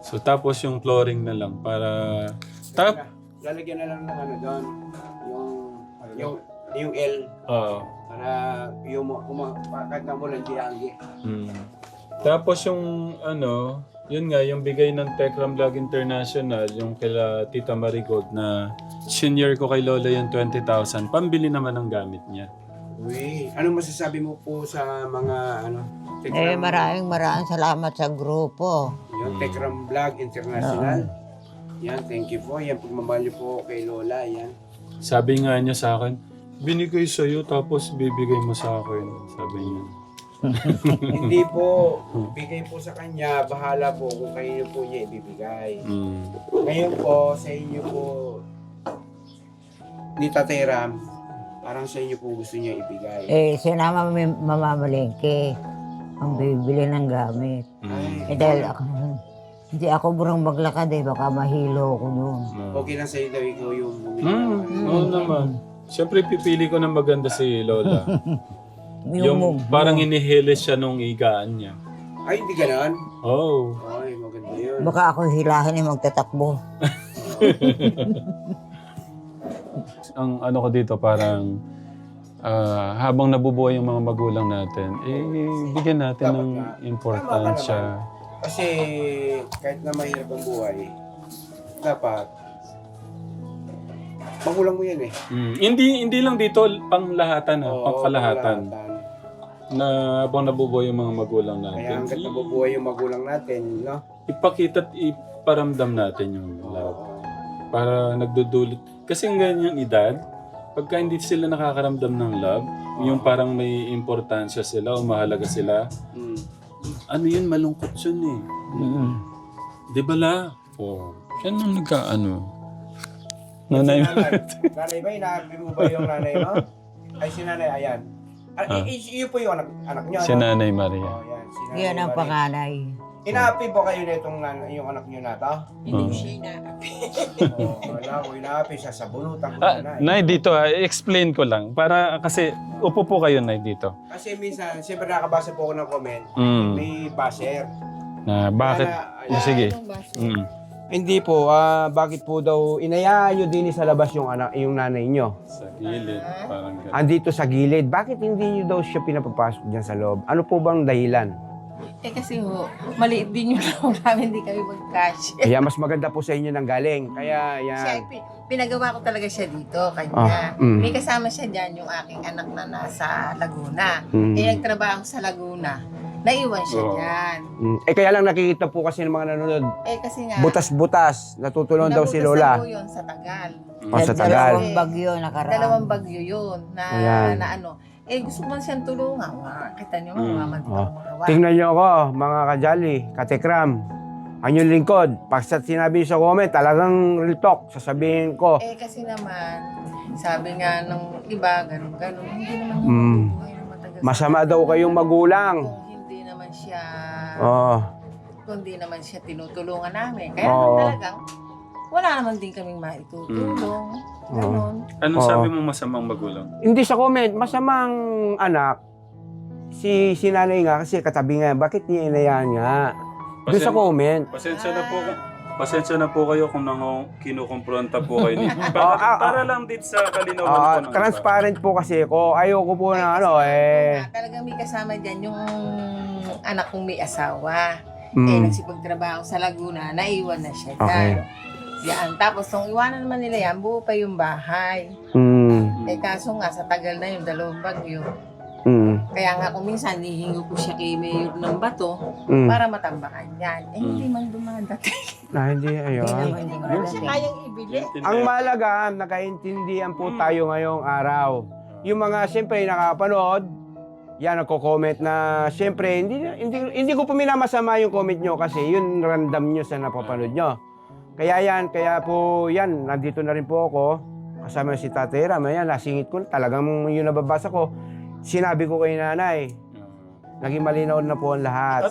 So, tapos yung flooring na lang para... Lalagyan na lang ng doon. Yung L. Oo. Para yung kahit na mo lang dianggi. Tapos yung yun nga, yung bigay ng Tekram Vlog International, yung kila Tita Marigold na senior ko kay Lola yung 20,000, pambili naman ng gamit niya. Uy, anong masasabi mo po sa mga Maraming salamat sa grupo. Yung Tekram Vlog International. Yan, thank you po. Yan, pagmamahal niyo po kay Lola, yan. Sabi nga niya sa akin, binigay sa'yo tapos bibigay mo sa akin. Sabi niya. Hindi po, bigay po sa kanya, bahala po kung kayo po niya ibibigay. Ngayon po, sa inyo po, ni Tatay Ram, parang sa inyo po gusto niya ibigay. Sinama mamamalengke ang bibili ng gamit. Dahil hindi ako burang maglakad baka mahilo ko doon. Okay lang sa iyo daw ikaw yung Oo naman. Siyempre pipili ko ng maganda si Lola. yung parang inihilis siya nung igaan niya. Ay, hindi ganon? Oh. Ay, maganda yun. Baka ako hilahin magtatakbo. Ang ko dito parang habang nabubuhay yung mga magulang natin, bigyan natin ng importansya. Kasi kahit na mahirap ang buhay, dapat magulang mo yan eh. Hindi lang dito panglahatan pangkalahatan. Panglahatan. Na habang nabubuhay yung mga magulang natin. Kaya hanggat nabubuhay yung magulang natin, no? Ipakita at iparamdam natin yung love. Para nagdudulot. Kasi ang ganyang edad, pagka hindi sila nakakaramdam ng love, yung parang may importansya sila o mahalaga sila, yun, malungkot yun eh. Di ba la? Yan ang Nanay. Nanay ba, inabi mo ba yung nanay mo? Ay, si nanay, ayan. Iyo po yung anak niyo, Si Nanay Maria. Yan, si nanay Yan ang Maria. panganay. Inaapi po kayo na itong yung anak niyo na to? Hindi siya inaapi. Wala ko inaapi, sasabunutan ko na. Nay, dito explain ko lang. Para kasi, upo po kayo, Nay, dito. Kasi minsan, siyempre nakabasa po ako ng comment, may basher. Na bakit? Sige. Hindi po, bakit po daw inayaan nyo din sa labas yung nanay nyo? Sa gilid, parang gano'n. Andito sa gilid, bakit hindi nyo daw siya pinapapasok dyan sa loob? Ano po bang dahilan? Kasi maliit din yung loob namin, hindi kami mag-cash. Kaya mas maganda po sa inyo nang galing. Kaya Siya, yan. pinagawa ko talaga siya dito, kanya. May kasama siya dyan, yung aking anak na nasa Laguna. Nagtrabaho sa Laguna. Naiwan siya dyan. Kaya lang nakikita po kasi ng mga nanonood, Kasi nga, butas-butas, natutulong daw si nabutas Lola. na po yun sa Tagal. Sa Tagal. Dalawang bagyo nakaraan. Dalawang bagyo yun na, Ayan. gusto ko man siyang tulungan. Kita niyo, mamamantik ako magawa. Tingnan nyo ako, mga kajali, katekram. Ang yung lingkod, pag sinabi nyo sa comment, talagang real talk, sasabihin ko. Kasi naman, sabi nga ng iba, ganun-ganun, hindi naman buhay na matagal. Masama daw kayong magulang. Kung hindi naman siya, Oo. tinutulungan namin. Kaya naman talagang, wala naman din kaming maitutulong. Ganun. Anong sabi mong masamang magulang? Hindi sa comment, masamang anak. Si nanay nga, kasi katabi nga, bakit niya inayaan nga? Doon sa comment. Pasensya na po kayo kung kinukumpronta po kayo ni. Para lang dito sa kalinawan po ng Transparent po kasi ako. Ayoko po na Talagang may kasama dyan yung anak kong may asawa. Mm. Nagsipagtrabaho sa Laguna, naiwan na siya Okay. dyan. Yan. Tapos, nung iwanan naman nila yan, buo pa yung bahay. Eh, kaso nga, sa tagal na yung 2 bagyo. Kaya nga kung minsan, hihingo ko siya kay Mayor ng bato para matambakan yan. Eh, hindi man dumadating. Hindi, ayun. Hindi naman siya kayang ibili. Ang mahalaga, nakaintindihan po tayo ngayong araw. Yung mga siyempre nakapanood, yan nagko-comment na siyempre hindi ko po minamasama yung comment nyo kasi yun random nyo sa napapanood nyo. Kaya po yan, nandito na rin po ako kasama si Tatay Ram. Ayan, nasingit ko talagang yung nababasa ko. Sinabi ko kay nanay, naging malinaw na po ang lahat.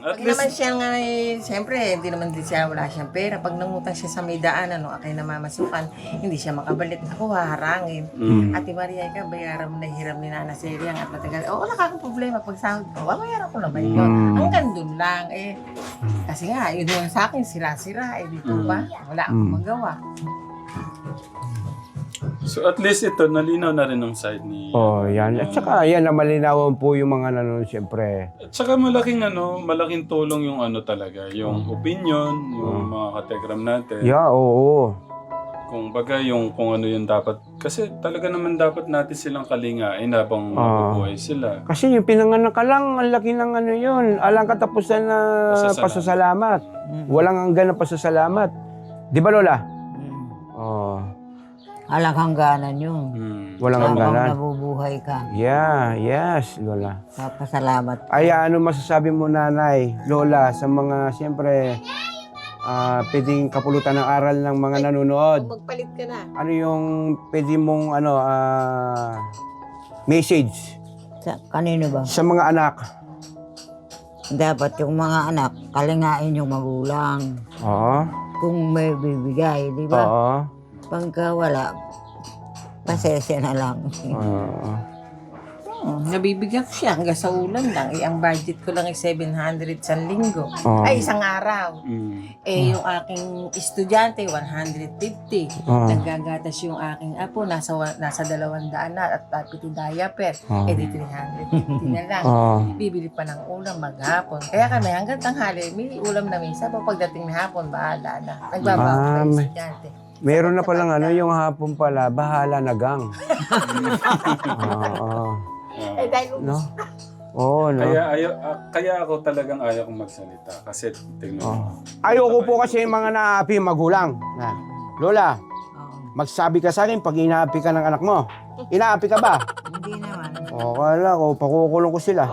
At Pag naman siya nga, siyempre, hindi naman din siya, wala siyang pera. Pag nangutang siya sa may daanan, akay namamasukan, hindi siya makabalik. Ako, haharangin. Ate Maria, bayaran mo na hiram ni Nana Seriang at matagal. Wala ka akong problema. Pag sahod ko, bayaran ko naman yun. Hanggang dun lang. Kasi nga, yun yung sa akin, sira-sira. Dito ba? Wala akong magawa. So at least ito, nalinaw na rin ang side ni... Yan. At saka, yan, na malinawan po yung mga nanonood, siyempre. At saka malaking tulong yung talaga, yung opinion, yung mga kategram natin. Yeah, oo. Kung baga kung ano yung dapat, kasi talaga naman dapat natin silang kalingain habang mabubuhay sila. Kasi yung pinanganak ka lang, ang laki ng ano yun. Alang katapusan na pasasalamat. Walang hanggan na pasasalamat. Di ba, Lola? Alang hangganan yun. Walang Habang hangganan. nabubuhay ka. Yeah, yes, Lola. Papasalamat. Ay, ano masasabi mo, Nanay, Lola, sa mga, siyempre, pwedeng kapulutan ng aral ng mga nanonood? Magpalit ka na. Ano yung pwede mong, message Kanino ba? sa mga anak? Dapat yung mga anak, kalingain yung magulang. Oo. Kung may bibigay, di ba? Oo. Pagka wala, pasensya na lang. Nabibigyan ko siya hanggang sa ulan lang. Ang budget ko lang ay 700 sa linggo. Oh. Ay, isang araw. Yung aking estudyante, 150. Naggagatas yung aking apo, nasa 200 na at piti diaper. Di 350 na lang. Bibili pa ng ulam maghapon. Kaya kami hanggang tanghali, may ulam na minsan. Pagdating ng hapon, bahala na. Nagbabago pa yung estudyante. Meron na palang yung hapon pala, bahala na gang. Dahil No? Oo, no? Kaya ako talagang ayaw kong magsalita kasi tingnan mo. Ayoko po kasi yung mga naapi magulang. Lola, magsabi ka sa akin pag inaapi ka ng anak mo. Inaapi ka ba? Hindi naman. Kala ko, pakukulong ko sila.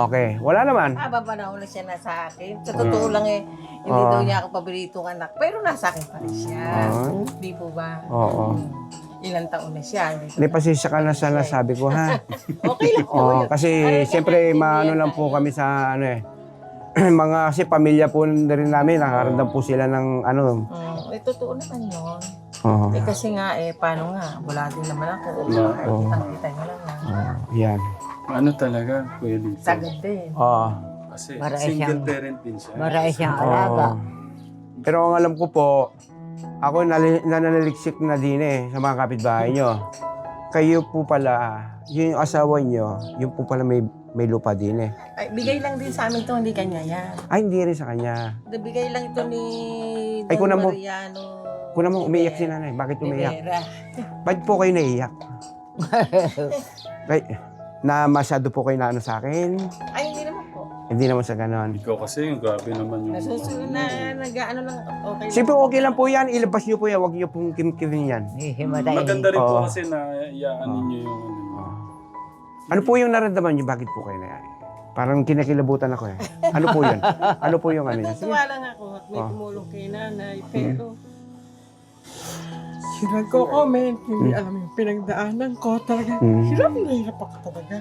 Okay, wala naman. Babanahon na siya na sa akin. Sa totoo lang hindi daw niya ako paboritong anak. Pero nasa akin pa rin siya. Di po ba? Oo. Ilang taon na siya. Hindi, pasensya ka na sa nasabi ko, ha? Okay lang po. Kasi siyempre, maano lang po kami sa mga kasi pamilya po na rin namin, nakaramdam po sila ng Totoo naman yun. Oo. Kasi nga, paano nga, wala din naman ako. Kitang-kita nyo lang na. Yan. Ano talaga, Kuya Lito? Sagad din. Oo. Kasi Maray single siyang- parent din siya. Maray siyang alaga. Pero ang alam ko po, ako nananaliksik na din sa mga kapitbahay nyo. Kayo po pala, yung asawa nyo, yung po pala may lupa din Ay, bigay lang din sa amin to, hindi kanya yan. Ay, hindi rin sa kanya. Bigay lang ito ni Don Ay, kunan mo. Mariano. Kuna mo, umiiyak si nanay. Bakit umiiyak? Rivera. Ba't po kayo naiiyak? Na masyado po kayo na sa akin? Ay, hindi naman po. Hindi naman sa ganon. Ikaw kasi yung grabe naman yung... Nasusunod na nag-ano lang, okay lang. Siyempre okay lang po yan. Ilabas nyo po yan. Huwag nyo pong kimkimin yan. Hihimatay. Maganda rin po Oo. kasi na iyaanin niyo yung Ano po yung naramdaman nyo? Bakit po kayo na Parang kinakilabutan ako Ano po yun? Ano po yung ano yun? Sige. Natutuwa lang ako at may tumulong kay nanay, pero Yung nagko-comment, hindi alam yung pinagdaanan ko. Talaga, hirap na hirap ako talaga.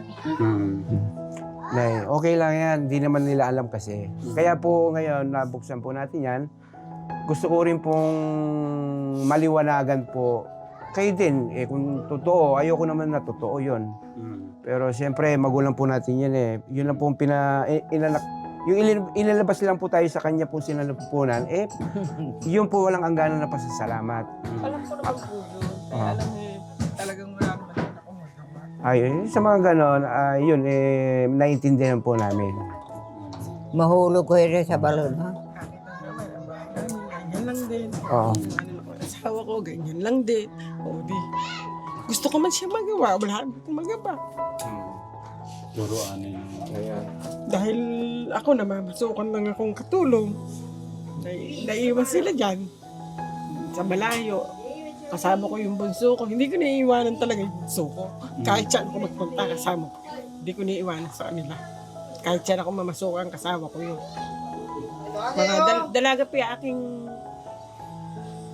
Nay, okay lang yan. Hindi naman nila alam kasi. Kaya po ngayon, nabuksan po natin yan. Gusto ko rin pong maliwanagan po. Kayo din, kung totoo, ayoko naman na totoo yun. Pero siyempre, magulang po natin yan Yun lang po ang yung ilalabas lang po tayo sa kanya po sinalupunan, yun po walang angganan na pasasalamat. Alam ko naman po yun. Kaya alam talagang wala naman akong magawa. Ay, sa mga ganon, yun, naiintindihan po namin. Mahulog ko rin sa balon, ha? Yan lang din. Oo. Asawa ko, ganyan lang din. O di, gusto ko man siya magawa, wala akong magawa. Puro ano yung... Ayan. Dahil ako namamasukan lang akong katulong. Naiiwan sila dyan. Sa malayo. Kasama ko yung bunso ko. Hindi ko naiiwanan talaga yung bunso ko. Kahit saan ako magpunta, kasama ko. Hindi ko naiiwanan sa kanila. Kahit saan ako mamasukan, kasama ko yun. Mga dalaga pa yung aking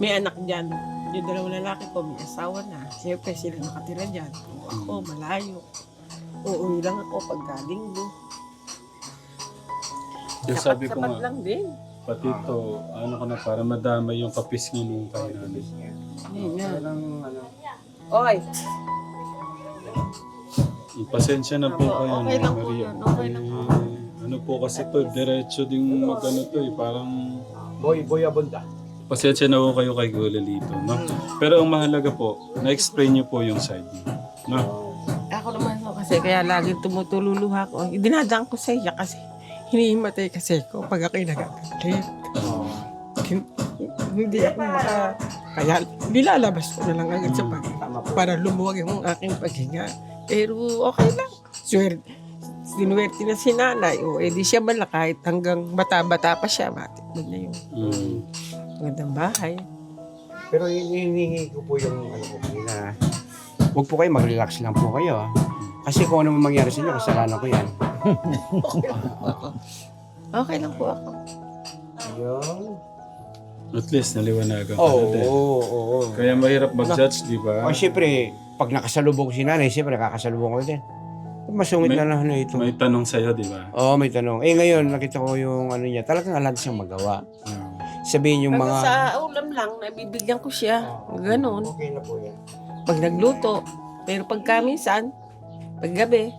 may anak dyan. Yung dalawang lalaki ko, may asawa na. Siyempre sila nakatira dyan. Ako, malayo. Uuwi lang ako pag linggo. Yung sabi ko Sapat nga, lang din. pati to, ano ko na, para madama yung kapisngi nung kay nanay. Yun nga. Walang ano. Oy, Pasensya na po Opo, kayo, okay lang po Maria. yun, okay lang po. Ano po kasi to, diretso ding mag-ano to eh, parang... Boy abunda. Pasensya na po kayo kay Gulalito, no? Pero ang mahalaga po, na-explain niyo po yung side niyo, no? ako naman ho kasi kaya laging tumutululuha ko. Dinadaan ko sa iya kasi hinihimatay kasi ko pag ako'y nagagalit. Hindi ako kaya nilalabas ko na lang agad sa pag para lumuwag yung aking paghinga. Pero okay lang. Sinuwerte na si nanay. O edi siya man lang kahit hanggang bata-bata pa siya. Matikman niya yung magandang bahay. Pero hinihingi ko po yung ano po na huwag po kayo mag-relax lang po kayo. Kasi kung ano man mangyari sa inyo, kasalanan ko yan. Okay lang po ako. Ayun. At least naliwanagan ka Oo, na din. oo. Kaya mahirap mag-judge, di ba? O siyempre, pag nakasalubong ko si nanay, siyempre kakasalubong ko din. Masungit na lang na ito. May tanong sa'yo, di ba? Oo, may tanong. Eh ngayon, nakita ko yung ano niya, talagang alam siyang magawa. Sabihin yung Hanggang mga... sa ulam lang, nabibigyan ko siya. Ganon. Okay na po yan. Pag nagluto. Pero pagka minsan, paggabi,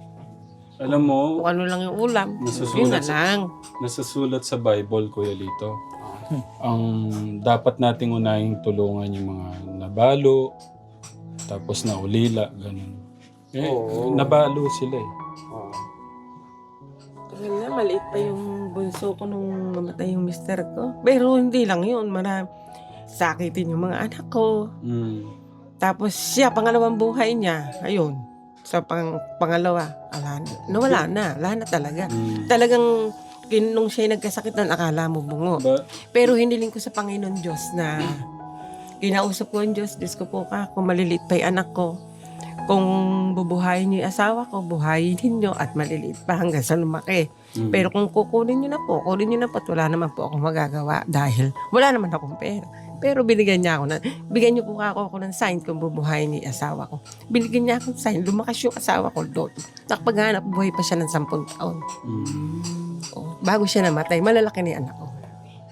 Alam mo, kung ano lang yung ulam, yun nasusulat na lang. Nasusulat sa Bible, Kuya Lito, ang dapat nating unahing tulungan yung mga nabalo, tapos naulila, ganun. Eh, Oo. nabalo sila eh. Oo. Kasi nga, maliit pa yung bunso ko nung mamatay yung mister ko. Pero hindi lang yun, sakitin yung mga anak ko. Tapos siya, pangalawang buhay niya, ayun, sa pangalawa, nawala na, wala na talaga. Talagang, nung siya nagkasakit nun, akala mo bungo. Pero hiniling ko sa Panginoon Diyos na kinausap ko ang Diyos ko po ka, kung maliliit pa yung anak ko, kung bubuhayin niyo yung asawa ko, buhayin niyo at maliliit pa hanggang sa lumaki. Pero kung kukunin niyo na po at wala naman po akong magagawa dahil wala naman akong pera. Pero binigyan niya ako bigyan niyo po ako ng sign kung bubuhayin niyo yung asawa ko. Binigyan niya akong sign, lumakas yung asawa ko doon. Nakapaghanap buhay pa siya ng 10 taon. Bago siya namatay, malalaki na yung anak ko.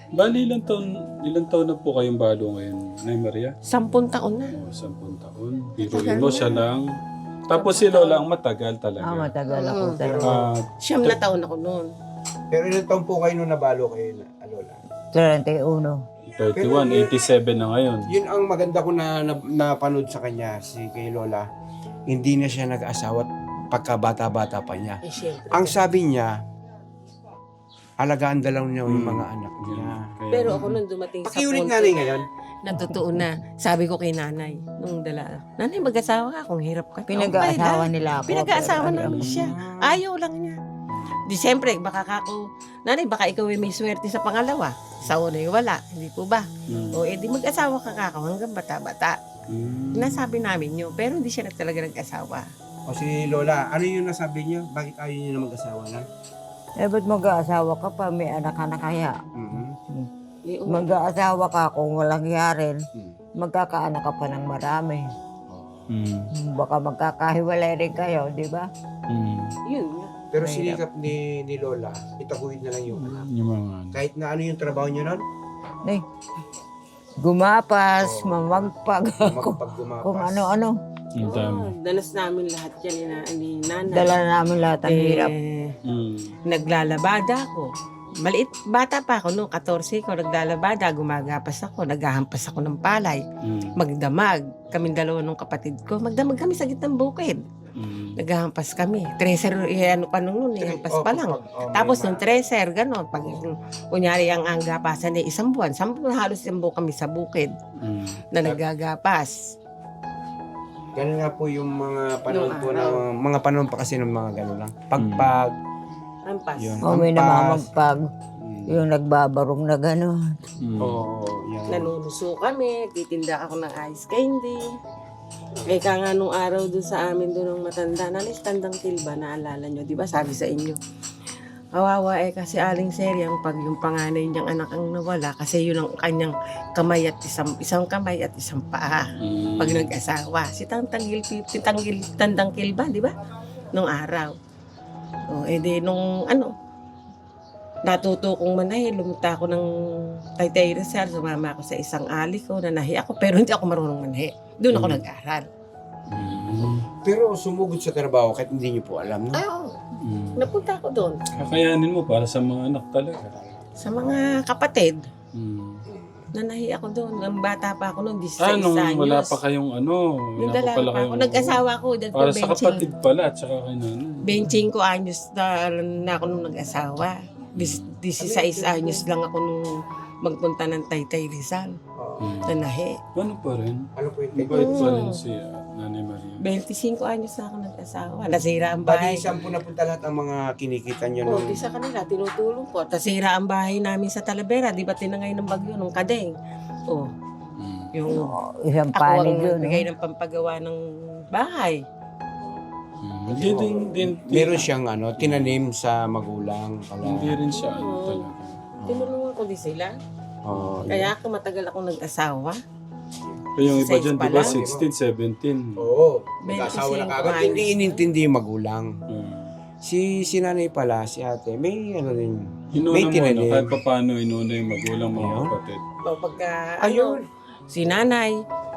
Bali, ilang taon na po kayong balo ngayon, Nay Maria? 10 taon na. 10 taon. Biruin mo siya lang. Tapos si Lola ang matagal talaga. Matagal ako talaga. 9 na taon ako noon. Pero ilang taon po kayo nung nabalo kayo, Lola? 31. 31, 87 na ngayon. Yun ang maganda ko na napanood sa kanya, si kay Lola. Hindi na siya nag-asawa pagka bata-bata pa niya. Siyempre. Ang sabi niya, alagaan daw niya yung mga anak niya. Pero ako nung dumating sa Pakiulit punto nanay ngayon. na totoo na, sabi ko kay nanay, nung nanay mag-asawa ka kung hirap ka. Pinag-aasawa Okay lang. nila ako. Pinag-aasawa pero namin alam siya. mo, Ayaw lang niya. Di siyempre, baka nanay, baka ikaw ay may swerte sa pangalawa. Sa una yung wala, hindi po ba? O edi mag-asawa ka kako hanggang bata-bata. Nasabi namin yun, pero hindi siya talaga nag-asawa. O si Lola, ano yung nasabi niyo? Bakit ayaw niyo na mag-asawa na? ba't mag-aasawa ka pa? May anak ka na kaya? Mag-aasawa ka kung walang yarin. Magkakaanak ka pa ng marami. Baka magkakahiwalay rin kayo, di ba? Yun nga. Pero sinikap ni Lola, itaguhin na lang yung anak. Yung mga Kahit na ano yung trabaho niyo nun, Gumapas, mamagpag, makapag gumapas. kung ano-ano. ang dami. Danas namin lahat yan ni nanay. Dala namin lahat ang hirap. Naglalabada ako. Maliit, bata pa ako noong 14 ko, naglalabada, gumagapas ako, naghahampas ako ng palay, magdamag. Kaming dalawa ng kapatid ko, magdamag kami sa gitnang bukid. Naghahampas kami. Treasure, ano pa nung noon, hampas pa lang. Tapos nung treasure, gano'n. Pag kunyari ang gapasan ay isang buwan, halos 1 buwan kami sa bukid na naggagapas. Ganun nga po yung mga panahon po na mga panahon pa kasi ng mga gano'n lang. Pagpag. Hampas. Yun. O may Hampas. namamagpag. Yung nagbabarong na gano'n. Oo, yan. Nanunuso kami, titinda ako ng ice candy. Eka nga nung araw doon sa amin doon ng matanda, nalis tandang tilba, naalala nyo, di ba? Sabi sa inyo. Kawawa kasi Aling Seriang pag yung panganay niyang anak ang nawala kasi yun ang kanyang kamay at isang kamay at isang paa pag nag-asawa. Si Tandang Kilba, di ba? Nung araw. O, edi nung natuto kong manahe, lumita ako ng Taytay Rizal, sumama ako sa isang ali ko, nanahi ako, pero hindi ako marunong manahe. Doon ako nag-aral. Pero sumugod sa trabaho kahit hindi niyo po alam, no? Ay, oo. Napunta ako doon. Kakayanin mo para sa mga anak talaga. Sa mga kapatid, nanahi ako doon. Ang bata pa ako noon, 16 nung anyos. wala pa kayong Yung dalaga pa ako. Nag-asawa ako. Para sa kapatid pala at saka kay nanay. 25 anyos na ako nung nag-asawa. 16 anyos lang ako nung magpunta ng Taytay Rizal. Nanahi. Ano pa rin? Ano po yung Mabait pa rin si Nanay Maria. 25 anyos na ako nag-asawa. Nasira ang Bali, bahay. saan po napunta lahat ang mga kinikita niyo Oo, nung... di sa kanila, tinutulong ko. Nasira ang bahay namin sa Talavera. Di ba tinangay ng bagyo nung Kadeng? Oh, yung Isang ako panig ang yun. nagbigay ng pampagawa ng bahay. Hindi Meron siyang tinanim sa magulang pala. Hindi rin siya talaga. Tinulungan ko din sila. Oo, Kaya ako matagal akong nag-asawa. Kaya yung iba 16 dyan, pa di ba, lang. 16, 17. Oo. Nag-asawa na 25 kagad. anyos. Hindi inintindi yung magulang. Mm. Si nanay pala, si ate, may rin. Inuna May mo, tinanim. kahit pa paano inuna yung magulang mga Ayun. kapatid. O pagka, Ayun. si nanay,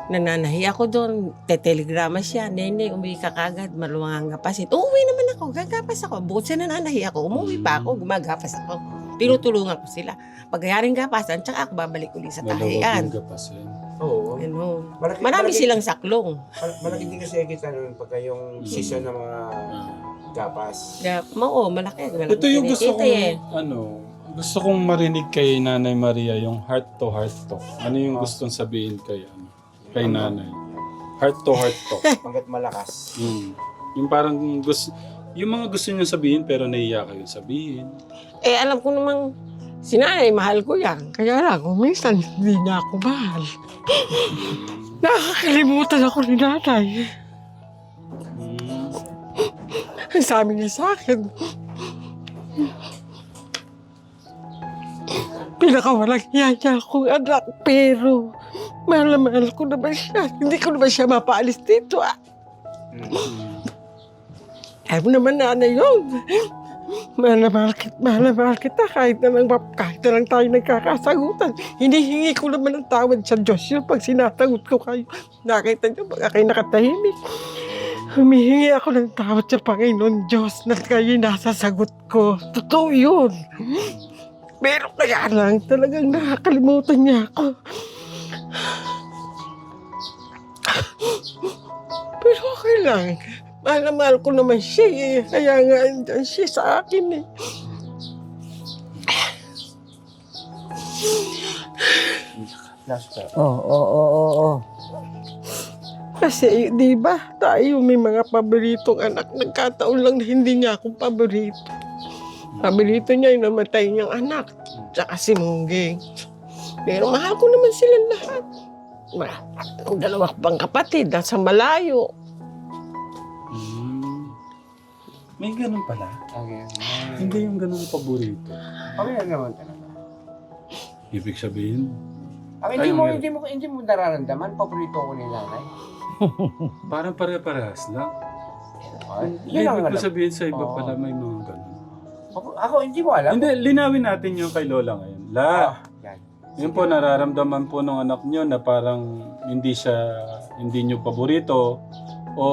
nananahi ako doon, tetelegrama siya, nene, umuwi ka kagad, maluwangang gapasin. Uuwi naman ako, gagapas ako. Bukod sa nananahi ako, umuwi pa ako, gumagapas ako. Tinutulungan ko sila. Pagkayaring gapasan, tsaka ako babalik ulit sa Maluwag tahian. yung gapasin. Oo. Ano, Malaki, marami malaki- silang saklong. Malaki din kasi kita nun pagka yung season ng mga gapas. Kaya, malaki. Ito yung gusto kinikita kong, gusto kong marinig kay Nanay Maria, yung heart to heart talk. Ano yung gustong sabihin kay Nanay? Heart to heart talk. Hanggat malakas. Yung parang yung mga gusto niyo sabihin pero naiiyak kayo sabihin. Eh, alam ko namang, si nanay, mahal ko yan. Kaya lang, kung minsan hindi niya ako mahal. Nakakalimutan ako ni nanay. Ang sabi niya sa akin, pinakawalang hiya niya akong anak, pero mahal na mahal ko naman siya. Hindi ko naman siya mapaalis dito, Ayaw mo naman nanay yun. Mahal na mahal kita kahit na lang tayo nagkakasagutan. Hinihingi ko naman ng tawad sa Diyos yun pag sinasagot ko kayo. Nakita niyo, pag kayo nakatahimik. Humihingi ako ng tawad sa Panginoon Diyos na kayo nasasagot ko. Totoo yun. Pero kaya lang talagang nakakalimutan niya ako. Pero okay lang. Mahal na mahal ko naman siya eh. Kaya nga andyan siya sa akin eh. Oo. Kasi di ba tayo may mga paboritong anak. Nagkataon lang na hindi niya akong paborito. Paborito niya yung namatay niyang anak. Tsaka si Mungging. Pero mahal ko naman silang lahat. Kung dalawa pang kapatid, nasa malayo. May ganun pala. Okay. Hindi yung ganun paborito. Okay naman talaga. Ibig sabihin, Hindi mo nararamdaman, paborito ko ni nanay. parang pare-parehas lang. Yun ang Ibig ko alam. sabihin sa iba Oo. pala may mga ganun. Ako, hindi mo alam. Hindi, linawin natin yung kay Lola ngayon. Yan. Yun po, nararamdaman po ng anak nyo na parang hindi nyo paborito o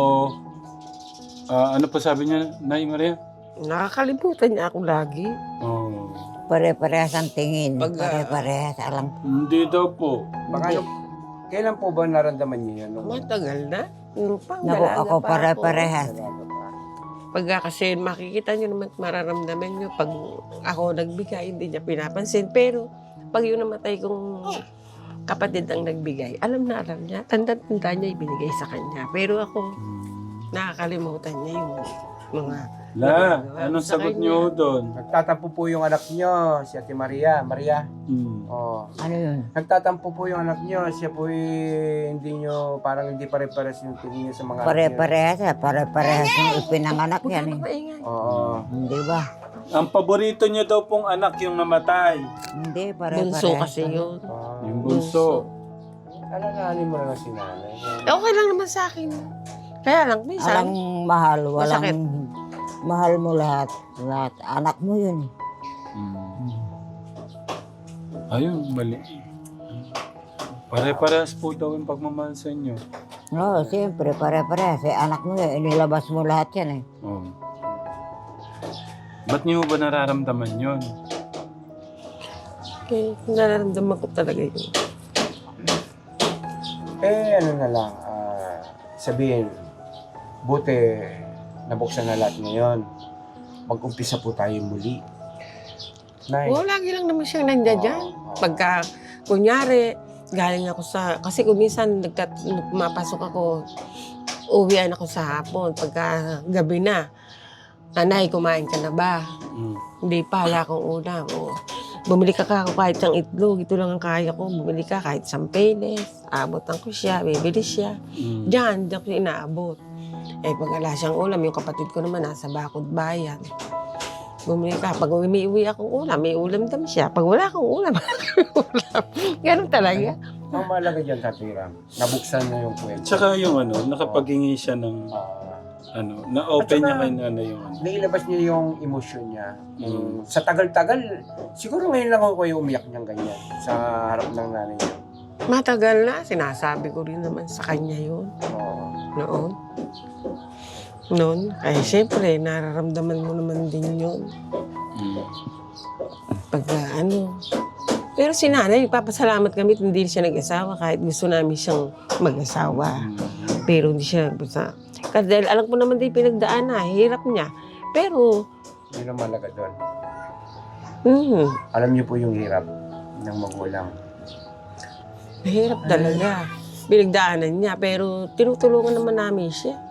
ano pa sabi niya, Nay Maria? Nakakalimutan niya ako lagi. Oh. Pare-parehas ang tingin. Pag, Pare-parehas alam. Hindi daw po. Kailan po ba naramdaman niyo yan? Matagal na. Pang Naku, dalaga ako pa pare-parehas. Pagka kasi makikita nyo naman, mararamdaman nyo, pag ako nagbigay, hindi niya pinapansin. Pero pag yung namatay kong kapatid ang nagbigay, alam niya, tanda-tanda niya ibinigay sa kanya. Pero ako, nakakalimutan niya yung mga... La, nagagawa anong sa sagot kanya. niyo doon? Nagtatampo po yung anak nyo, si Ate Maria. Maria? Mm. Oh. Ano yun? Nagtatampo po yung anak nyo. Siya po hindi nyo, parang hindi pare-pares yung tingin niyo sa mga anak nyo. Pare-parehas, pare-parehas yung ipinanganak Huwag yan ka eh. maingay. Oo. Hindi ba? Ang paborito niyo daw pong anak yung namatay. Hindi, pare-parehas. Bunso kasi yun. Yung bunso. Alalahanin mo na lang si nanay. Okay lang naman sa akin. Kaya lang, minsan, Alang mahal, walang Masakit. mahal mo lahat. Lahat. Anak mo yun. Ayun, mali. Pare-parehas po daw yung pagmamahal sa inyo. Oo, siyempre, pare-parehas. Anak mo yun, inilabas mo lahat yan eh. Oh. Ba't niyo ba nararamdaman yun? okay, nararamdaman ko talaga yun. Ano na lang, sabihin, buti nabuksan na lahat ngayon. Mag-umpisa po tayo muli. Nay. Oo, lagi lang naman siyang nandiyan dyan. Oo. Pagka, kunyari, galing ako sa... Kasi kung minsan pumapasok ako, uwian ako sa hapon. Pagka gabi na, nanay, kumain ka na ba? Hindi pa, wala akong ulam. O, bumili ka kahit isang itlog, ito lang ang kaya ko. Bumili ka kahit isang peles. Aabotan ko siya, bibili siya. Diyan ko inaabot. Eh, pag wala siyang ulam, yung kapatid ko naman nasa Bakod Bayan. Bumili ka. Pag umiiwi akong ulam, may ulam dam siya. Pag wala akong ulam, wala akong ulam. Ganun talaga. Ang mahalaga dyan, Katiram, nabuksan na yung kwento. Tsaka yung nakapaghingi siya ng, na-open niya kay nanay yung Nailabas niya yung emosyon niya. Sa tagal-tagal, siguro ngayon lang ako yung umiyak niyang ganyan sa harap ng nanay niya. Matagal na, sinasabi ko rin naman sa kanya yun. Oo. Noon. Kaya siyempre, nararamdaman mo naman din yun. Pagka Pero si nanay, papasalamat kami at hindi siya nag-asawa kahit gusto namin siyang mag-asawa. Pero hindi siya nag-asawa. Kasi dahil alam ko naman din pinagdaan na, hirap niya. Pero, Yun ang mahalaga doon. mm, Alam niyo po yung hirap ng magulang. mahirap talaga. Pinagdaanan niya, pero tinutulungan naman namin siya.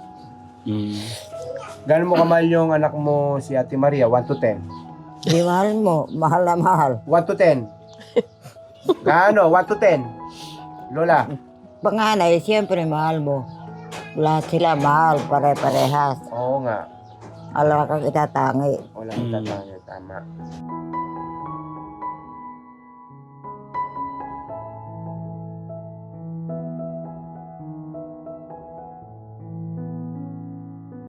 Gano'n mo kamahal yung anak mo si Ate Maria? 1 to 10? Di mahal mo, mahal na mahal. 1 to 10? Gaano? 1 to 10? Lola? Panganay, siyempre mahal mo. Lahat sila mahal, pare-parehas. Oo nga. Alam kang itatangi. Wala nang tatangin. Tama.